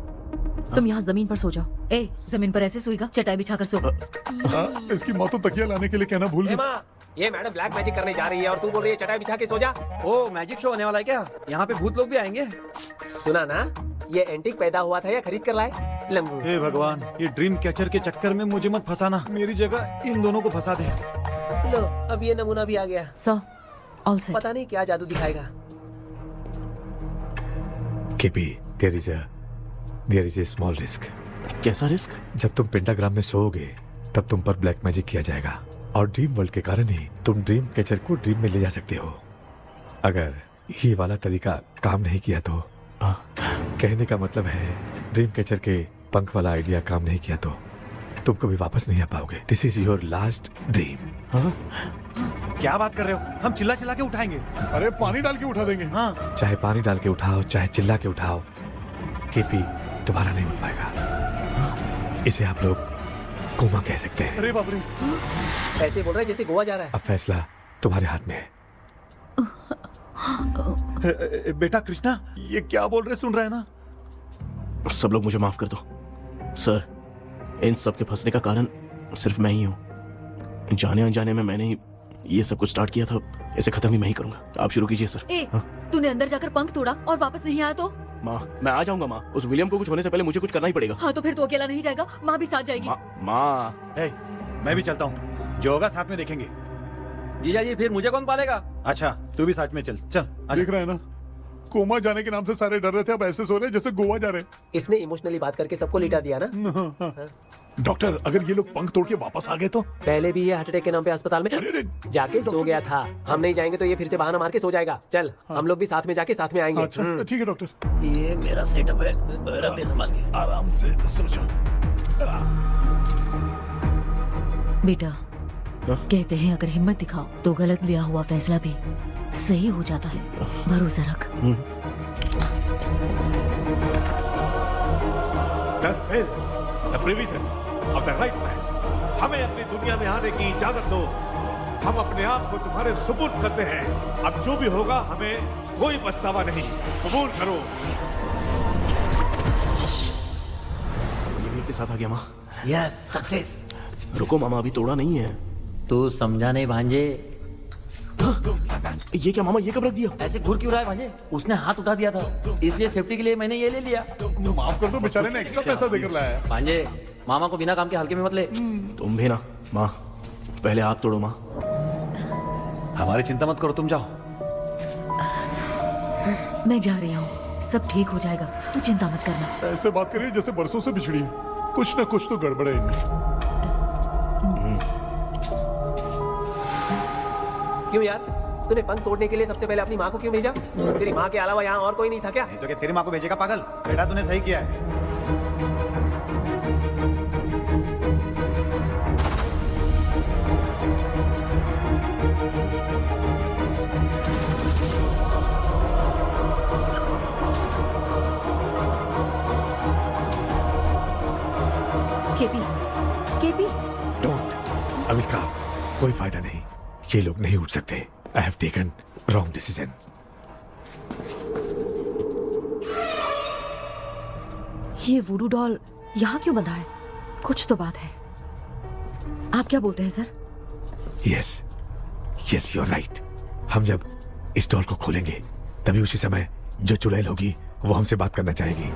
तुम यहाँ जमीन पर सो जाओ। ए, जमीन पर ऐसे सोएगा? चटाई बिछाकर सो। इसकी माँ तो तकिया लाने के लिए कहना भूल गई। ये मैडम ब्लैक मैजिक करने जा रही है और तू बोल रही है चटाई बिछा के सो जा। ओ, मैजिक शो होने वाला है क्या? यहाँ पे भूत लोग भी आएंगे। सुना ना, ये एंटीक पैदा हुआ था या खरीद कर लाए? लंबू। हे भगवान, ये ड्रीम कैचर के चक्कर में मुझे मत फंसाना। मेरी जगह इन दोनों को फंसा दे। लो, अब ये नमूना भी आ गया। Sir, all set. पता नहीं क्या जादू दिखाएगा। KP, there is a small risk. कैसा रिस्क? जब तुम पेंटाग्राम में सोओगे तब तुम पर ब्लैक मैजिक किया जाएगा और ड्रीम वर्ल्ड के कारण ही तुम ड्रीम कैचर को ड्रीम में ले जा सकते हो। अगर ये वाला तरीका काम नहीं किया तो कहने का मतलब है ड्रीम कैचर के पंख वाला आइडिया काम नहीं किया तो तुम कभी वापस नहीं आ पाओगे। This is your last dream. क्या बात कर रहे हो? हम चिल्ला चिल्ला के उठाएंगे। अरे पानी डाल के उठा देंगे। हाँ। चाहे पानी डाल के उठाओ, चाहे चिल्ला के उठाओ, केपी दोबारा नहीं उठ पाएगा। इसे आप लोग कोमा कह सकते हैं। अरे बाप रे, ऐसे बोल रहा है जैसे गोवा जा रहा है। अब फैसला तुम्हारे हाथ में है। बेटा कृष्णा, ये क्या बोल रहे सुन रहे हैं ना? सब लोग मुझे माफ कर दो सर। इन सब के फंसने का कारण सिर्फ मैं ही हूँ। जाने अनजाने में मैंने ही ये सब कुछ स्टार्ट किया था। इसे खत्म ही मैं ही करूंगा। आप शुरू कीजिए सर। ए, तूने अंदर जाकर पंख तोड़ा और वापस नहीं आया तो? माँ, मैं आ जाऊंगा माँ। उस विलियम को कुछ होने से पहले मुझे कुछ करना ही पड़ेगा। हाँ, तो फिर तू अकेला नहीं जाएगा, माँ भी साथ जाएगी। माँ, मैं भी चलता हूँ। जो होगा साथ में देखेंगे। जीजा जी, फिर मुझे कौन पालेगा? अच्छा, तू भी साथ में चल। चल, देख रहे हैं ना, कोमा जाने के नाम से सारे डर रहे थे, अब ऐसे सो रहे जैसे गोवा जा रहे हैं। इसने इमोशनली बात करके सबको लिटा दिया ना। डॉक्टर, अगर ये लोग पंख तोड़ के वापस आ गए तो? पहले भी ये हार्ट अटैक के नाम पे अस्पताल में जाके सो गया था। हम नहीं जाएंगे तो ये फिर से बहाना मार के सो जाएगा। चल, हम लोग भी साथ में जाके साथ में आएंगे। अच्छा, ठीक है डॉक्टर। ये मेरा सेटअप है, रख दे संभाल के। आराम से सोचो। बेटा, कहते हैं अगर हिम्मत दिखाओ तो गलत लिया हुआ फैसला भी सही हो जाता है। भरोसा रख। The provision of the right man. हमें अपनी दुनिया में आने की इजाजत दो। हम अपने आप को तुम्हारे सुपुर्द करते हैं। अब जो भी होगा हमें कोई पछतावा नहीं। कबूल करो। ये भी आपके साथ आ गया माँ। Yes, success. रुको मामा, अभी तोड़ा नहीं है। तू समझा नहीं भांजे। ये क्या मामा, ये कब रख दिया? ऐसे घूर क्यों रहा है भांजे? उसने हाथ उठा दिया था, इसलिए सेफ्टी के लिए मैंने ये ले लिया। माफ कर दो, बेचारे ने एक्स्ट्रा पैसा देकर लाया है। भांजे, मामा को बिना काम के हल्के में मत ले। तुम भी ना माँ, पहले आप तोड़ो माँ। हमारी चिंता मत करो, तुम जाओ। मैं जा रही हूँ, सब ठीक हो जाएगा, तू चिंता मत करना। ऐसे बात करिए जैसे बरसों से बिछड़ी है। कुछ ना कुछ तो गड़बड़ है इनमें। क्यों यार, तूने पंख तोड़ने के लिए सबसे पहले अपनी माँ को क्यों भेजा? तेरी माँ के अलावा यहाँ और कोई नहीं था क्या? तो क्या तेरी माँ को भेजेगा पागल? बेटा तूने सही किया है। KP, don't. अविष्कार, कोई फायदा नहीं। ये लोग नहीं उठ सकते। I have taken wrong decision. ये वुडू डॉल यहाँ क्यों बंधा है? कुछ तो बात है। आप क्या बोलते हैं sir? Yes, yes, you are right. हम जब इस डॉल को खोलेंगे तभी उसी समय जो चुड़ैल होगी वो हमसे बात करना चाहेगी।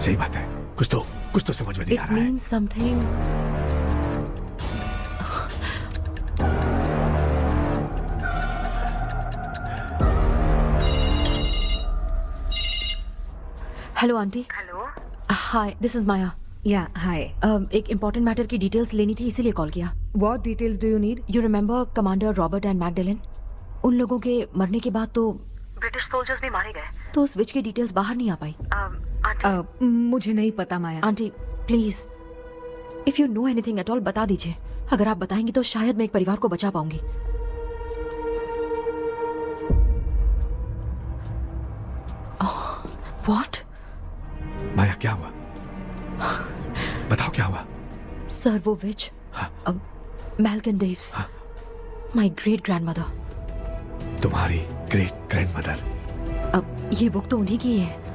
सही बात है। कुछ तो समझ में नहीं आ रहा है। It means something. Hello aunty. Hello, hi, this is Maya. या हाय। एक इम्पोर्टेंट मैटर की डिटेल्स लेनी थी, इसीलिए कॉल किया। What details do you need? You remember commander Robert and Magdalene? उन लोगों के मरने के बाद तो ब्रिटिश सोल्जर्स भी मारे गए, तो उस विच की डिटेल्स बाहर नहीं आ पाई। मुझे नहीं पता Maya. Aunty please, if you know anything at all बता दीजिए। अगर आप बताएंगी तो शायद मैं एक परिवार को बचा पाऊंगी। व्हाट? माया, क्या हुआ? बताओ क्या हुआ? सर, वो विच मैल्कन डेव्स, माय ग्रेट ग्रैंडमदर। तुम्हारी ग्रेट ग्रैंडमदर? अब ये बुक तो उन्हीं की है।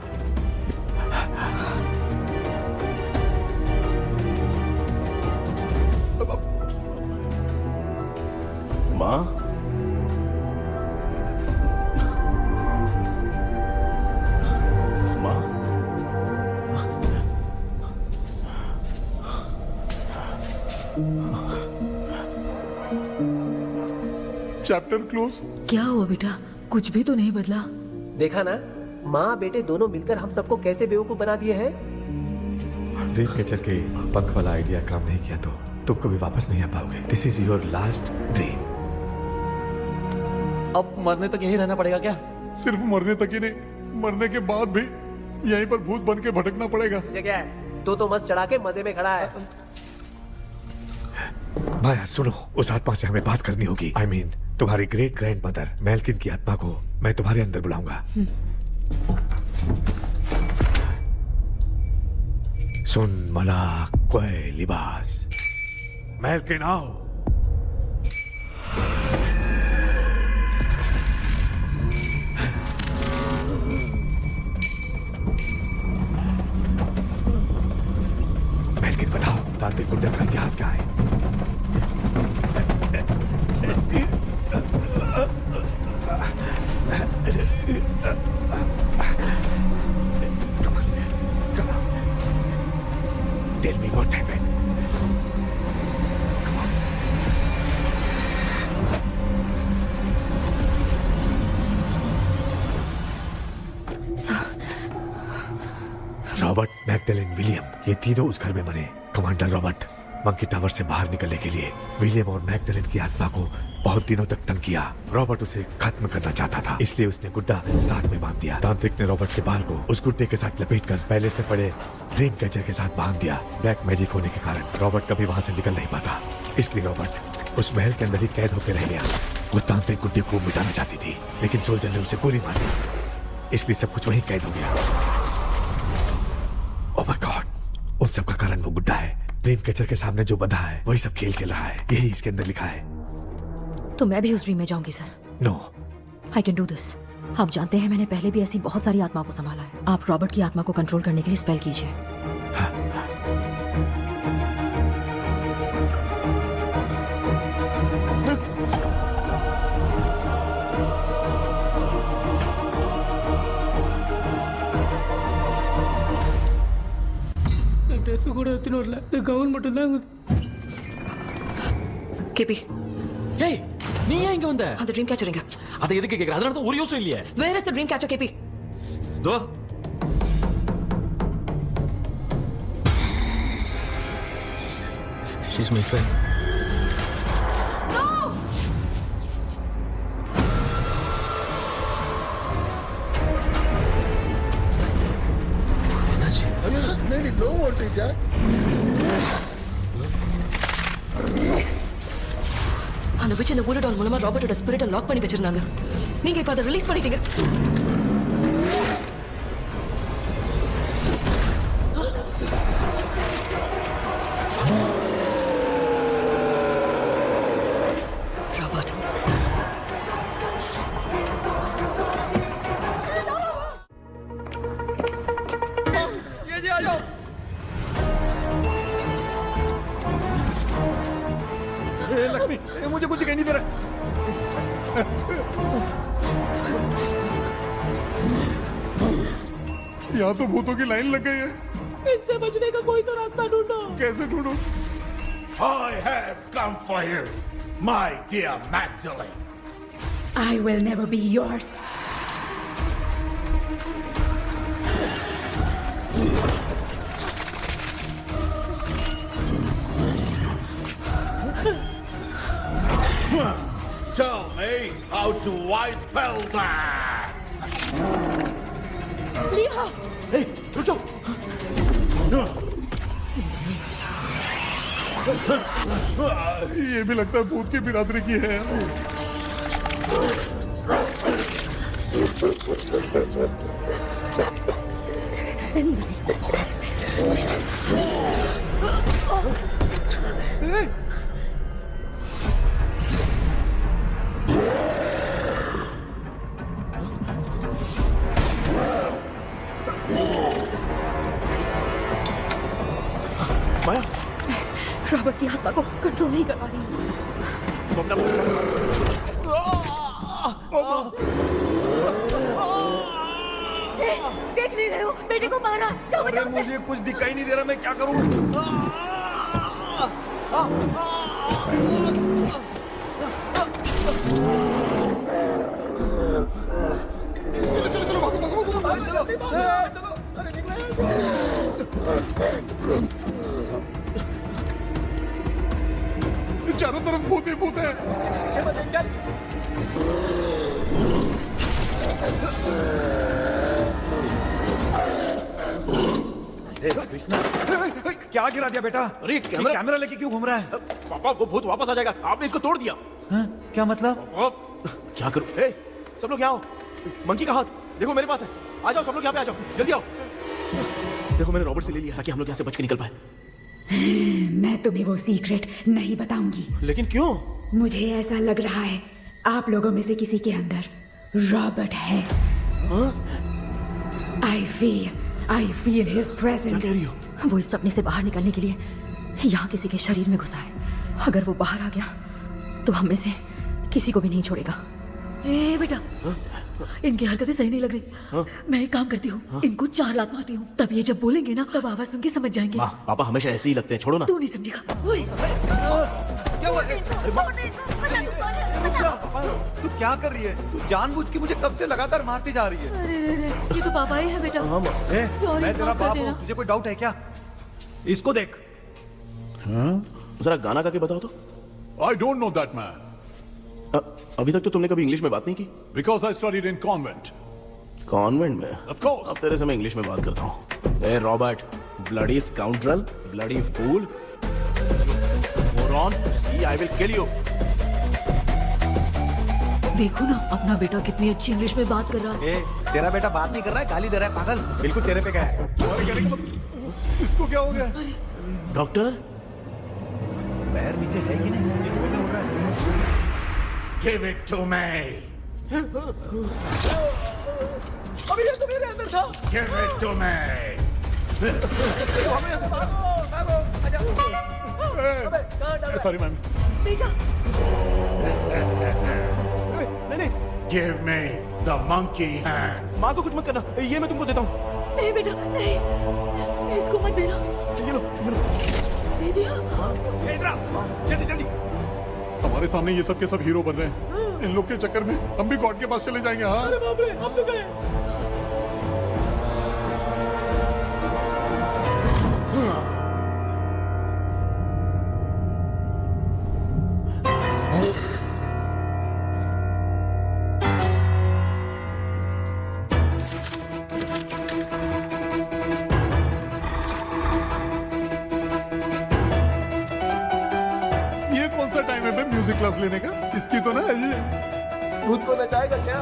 Chapter close. क्या हुआ बेटा? कुछ भी तो नहीं बदला। देखा ना, माँ बेटे दोनों मिलकर हम सबको कैसे बेवकूफ बना दिए हैं। ड्रीम कैचर के पंख वाला आइडिया काम नहीं किया तो तुम कभी वापस नहीं आ पाओगे। This is your last dream. अब मरने तक यहीं रहना पड़ेगा क्या? सिर्फ मरने तक ही नहीं, मरने के बाद भी यहीं पर भूत बन के भटकना पड़ेगा। क्या है? तो मस्त चढ़ा के मजे में खड़ा है। माया सुनो, उस आत्मा से हमें बात करनी होगी। I mean, तुम्हारी ग्रेट ग्रैंड मदर मेल्किन की आत्मा को मैं तुम्हारे अंदर बुलाऊंगा। सुन मला कोई लिबास, मेल्किन आओ। मेल्किन बताओ, तांत्रिक गुड्डा का इतिहास क्या है? Tell me what happened. Robert, Magdalene, William, ये तीनों उस घर में मरे। कमांडर रॉबर्ट मंकी टावर से बाहर निकलने के लिए विलियम और मैगडेलिन की आत्मा को बहुत दिनों तक तंग किया। रॉबर्ट उसे खत्म करना चाहता था, इसलिए उसने गुड्डा साथ में बांध दिया। तांत्रिक ने रॉबर्ट के बाल को उस गुड्डे के साथ लपेटकर पैलेस में पड़े ड्रीम कैचर के साथ बांध दिया। ब्लैक मैजिक होने के कारण रॉबर्ट कभी वहां से निकल नहीं पाता, इसलिए रॉबर्ट उस महल के अंदर ही कैद होकर रह गया। वो तांत्रिक गुड्डे को मिटाना चाहती थी, लेकिन सोल्जर ने उसे गोली मार दी, इसलिए सब कुछ वहीं कैद हो गया। ओह माय गॉड, उन सब का कारण वो गुड्डा है। ड्रीम कैचर के सामने जो बंधा है वही सब खेल खेल रहा है, यही इसके अंदर लिखा है। तो मैं भी उस ड्रीम में जाऊंगी sir? No, I can do this. आप जानते हैं मैंने पहले भी ऐसी बहुत सारी आत्माओं को संभाला है। आप रॉबर्ट की आत्मा को कंट्रोल करने के लिए स्पेल कीजिए। ட்ரெஸ் கூட எடுத்துன்னு வரல, இந்த கவுன் மட்டும் தான். கேபி, ஏய் நீ ஏன் இங்க வந்த? அந்த ட்ரீம் கேச்சர் எங்க? அதை எதுக்கு கேக்குற? அதனால தான் ஒரு யூஸும் இல்லையே. Where is the dream catcher, KP? Though she's my friend. Low வோல்டேஜா? அந்த விட்ச் இந்த ஊரடால் மூலமா ராபர்ட்டோட ஸ்பிரிட்டை லாக் பண்ணி வச்சிருந்தாங்க. நீங்க இப்ப அதை ரிலீஸ் பண்ணிட்டீங்க. ராபர்ட், लक्ष्मी, मुझे कुछ दिखाई नहीं दे रहा। यहाँ तो भूतों की लाइन लग गई है। इनसे बचने का कोई तो रास्ता ढूंढो। कैसे ढूंढो? I have come for you, my dear Magdalene. I will never be yours. Tell me, how do I spell that? Priya, Hey, रुक जाओ। ये भी लगता है भूत की बिरादरी की है। माया, रॉबर्ट की आत्मा को कंट्रोल नहीं कर पा रही। देख नहीं रहे हो? बेटे को मारा। जाओ, अरे मुझे कुछ दिखाई नहीं दे रहा, मैं क्या करूं? चारों तरफ भूत ही भूत है। कृष्णा क्या गिरा दिया बेटा? अरे कैमरा लेके क्यों घूम रहा है? पापा वो भूत वापस आ जाएगा, आपने इसको तोड़ दिया। क्या मतलब? क्या करूं? सब लोग यहाँ आओ, मंकी का हाथ देखो मेरे पास है, आ जाओ सब लोग यहाँ पे आ जाओ, जल्दी आओ। देखो मैंने रॉबर्ट से ले लिया ताकि हम लोग यहाँ से बच के निकल पाए। मैं तुम्हें वो सीक्रेट नहीं बताऊंगी। लेकिन क्यों? मुझे ऐसा लग रहा है आप लोगों में से किसी के अंदर रॉबर्ट है। I feel his presence। क्या कह रही हो? वो इस सपने से बाहर निकलने के लिए यहाँ किसी के शरीर में घुसा है। अगर वो बाहर आ गया तो हम में से किसी को भी नहीं छोड़ेगा। ए बेटा, इनकी हरकतें सही नहीं लग रही। मैं एक काम करती हूँ, इनको 4 लात मारती हूँ, तब ये जब बोलेंगे ना तब आवाज सुन के समझ जाएंगे। पापा हमेशा ऐसे ही लगते हैं, छोड़ो ना। तू नहीं समझेगा। तू क्या कर रही है? तू जानबूझ के मुझे कब से लगातार मारती जा रही है। अरे ये तो पापा ही है बेटा। Sorry, मैं तेरा माफ कर बाप देना। हूँ, तुझे कोई डाउट है क्या? इसको देख। जरा गाना गा के बताओ तो। I don't know that man. अभी तक तो तुमने कभी इंग्लिश में बात नहीं की। Because I studied in convent. Convent में? Of course. अब तेरे से मैं इंग्लिश में बात करता हूँ। ए Robert, bloody scoundrel, bloody fool, moron, see I will kill you. देखो ना अपना बेटा कितनी अच्छी इंग्लिश में बात कर रहा है। तेरा बेटा बात नहीं कर रहा है, गाली दे रहा है पागल। बिल्कुल तेरे पे क्या है? इसको क्या हो गया? डॉक्टर, पैर नीचे है कि नहीं? हो रहा है। Give it to me. अभी ये तो मेरे अंदर था। Give it to me. Sorry ma'am. नहीं। Give me the monkey hand. माँ को कुछ मत करना, ये मैं तुमको देता हूँ। नहीं बेटा नहीं, इसको मत देना। ये लो। दे दिया। जल्दी। हमारे सामने ये सब के सब हीरो बन रहे हैं। इन लोग के चक्कर में हम भी गॉड के पास चले जाएंगे। हाँ। अरे बाप रे, हम तो गए। टाइम है बे म्यूजिक क्लास लेने का? इसकी तो ना भूत को नचाएगा क्या?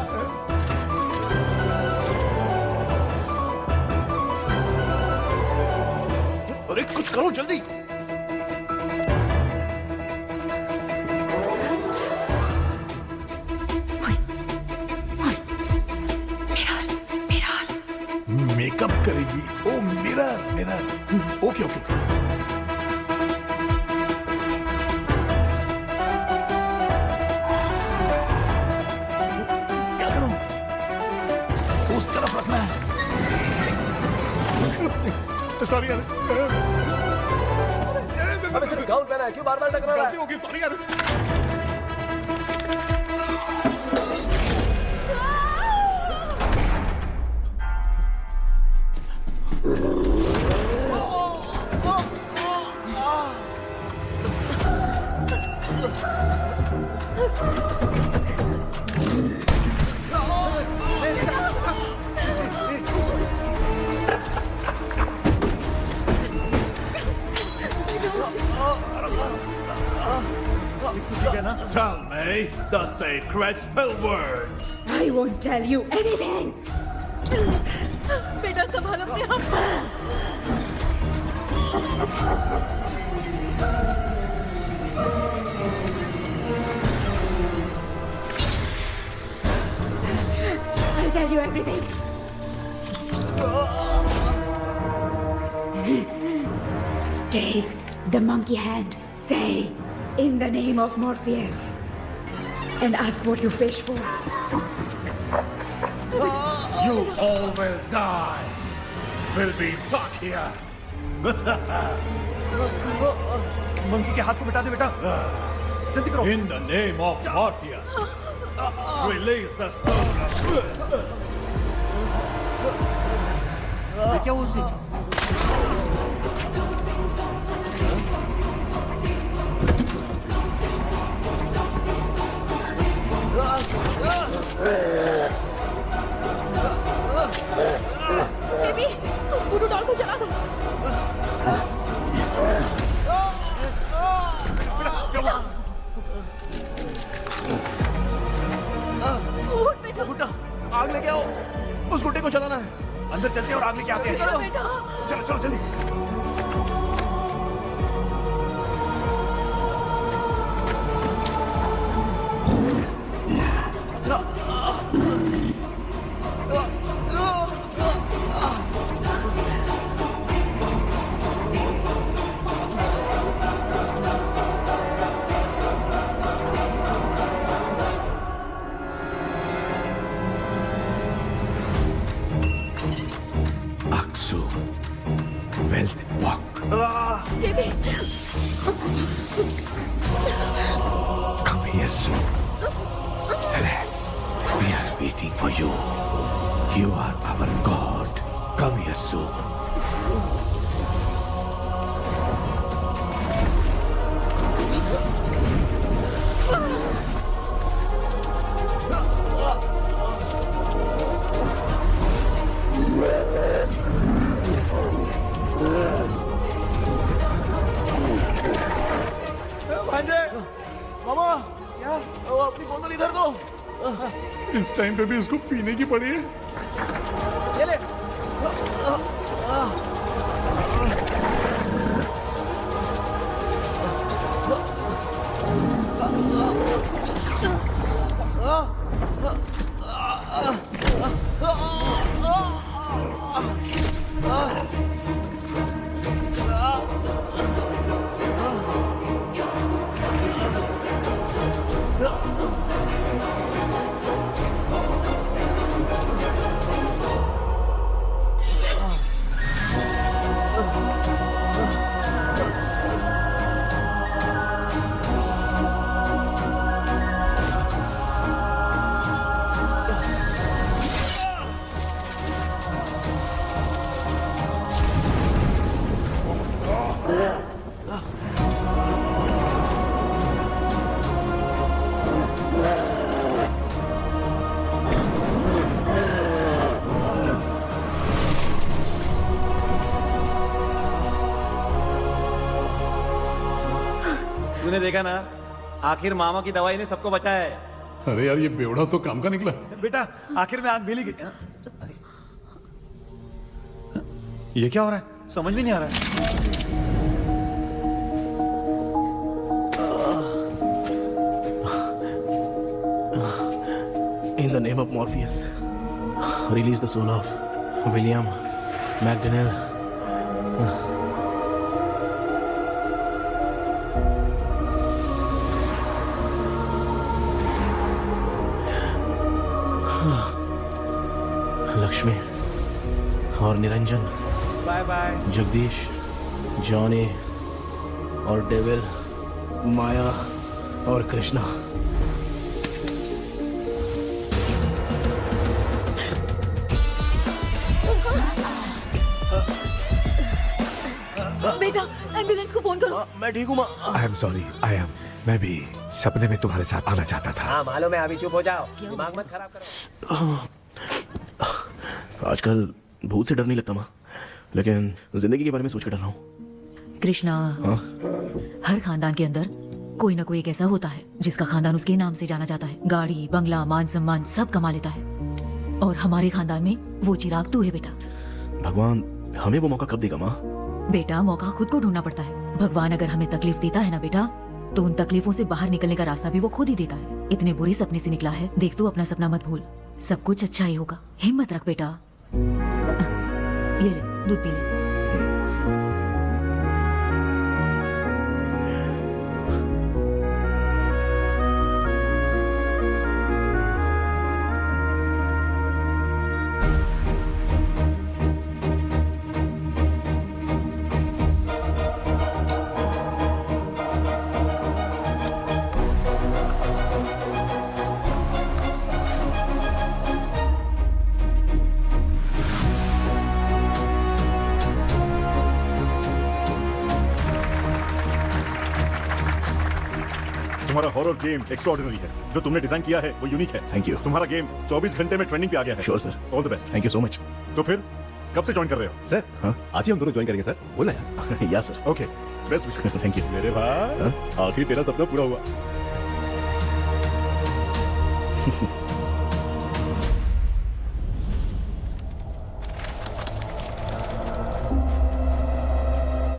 अरे कुछ करो जल्दी। मेकअप करेगी। ओ मिरर। ओके। सॉरी यार। अबे सिर्फ गाउन पहना है, क्यों बार-बार टकरा रहा है? गलती होगी, सॉरी यार। Tell me the sacred spell words. I won't tell you anything. बेटा संभाल अपने आप। I'll tell you everything. Take the monkey hand. Say, in the name of Morpheus, and ask what you fish for. You all will die. We'll be stuck here. Monkey के हाथ को मिटा दे बेटा। जल्दी करो। In the name of Morpheus, release the soul. क्या हुआ उसे? बेबी, उस वुडू डॉल को जला दो। गुड्डा, आग लेके आओ। उस गुड्डे को जलाना है। अंदर चलते हैं और आग लेके आते हैं। चलो चलो जल्दी। Wealth walk. Baby, Come here soon. Relax. We are waiting for you. You are our God. Come here soon. मामा, क्या? अपनी बोतल इधर दो। इस टाइम पे भी उसको पीने की पड़ी है। ये ले। तूने देखा ना, आखिर मामा की दवाई ने सबको बचाया है। अरे यार, ये बेवड़ा तो काम का निकला। बेटा, आखिर में आग मिली गई। ये क्या हो रहा है? समझ में नहीं आ रहा है। In the name of Morpheus, release the soul of William McDaniel. Lakshmi और Niranjan, bye bye. Jagdish, Johnny और डेविल, माया और कृष्णा। बेटा, एम्बुलेंस को फोन करो। मैं ठीक हूँ माँ। I am sorry. मैं भी सपने में तुम्हारे साथ आना चाहता था। हाँ मालूम है, अभी चुप हो जाओ, दिमाग मत खराब करो। आजकल भूत से डर नहीं लगता माँ, लेकिन जिंदगी के बारे में सोच कर डर रहा हूँ। कृष्णा, हर खानदान के अंदर कोई ना कोई एक ऐसा होता है जिसका खानदान उसके नाम से जाना जाता है। गाड़ी, बंगला, मान सम्मान सब कमा लेता है, और हमारे खानदान में वो चिराग तू है बेटा। भगवान हमें वो मौका कब देगा माँ? बेटा, मौका खुद को ढूंढना पड़ता है। भगवान अगर हमें तकलीफ देता है ना बेटा, तो उन तकलीफों से बाहर निकलने का रास्ता भी वो खुद ही देता है। इतने बुरे सपने से निकला है, देख तू अपना सपना मत भूल, सब कुछ अच्छा ही होगा। हिम्मत रख बेटा। ये ले, दूध पी ले। तुम्हारा हॉरर गेम एक्स्ट्राऑर्डिनरी है। जो तुमने डिजाइन किया है वो यूनिक है। Thank you. तुम्हारा गेम 24 घंटे में ट्रेंडिंग पे आ गया है। Sure sir. All the best. Thank you so much. तो फिर कब से ज्वाइन कर रहे हो? सर आज ही हम दोनों ज्वाइन करेंगे सर। बोला यार। या sir. Okay best wishes. Thank you. मेरे भाई आखिर तेरा सपना पूरा हुआ।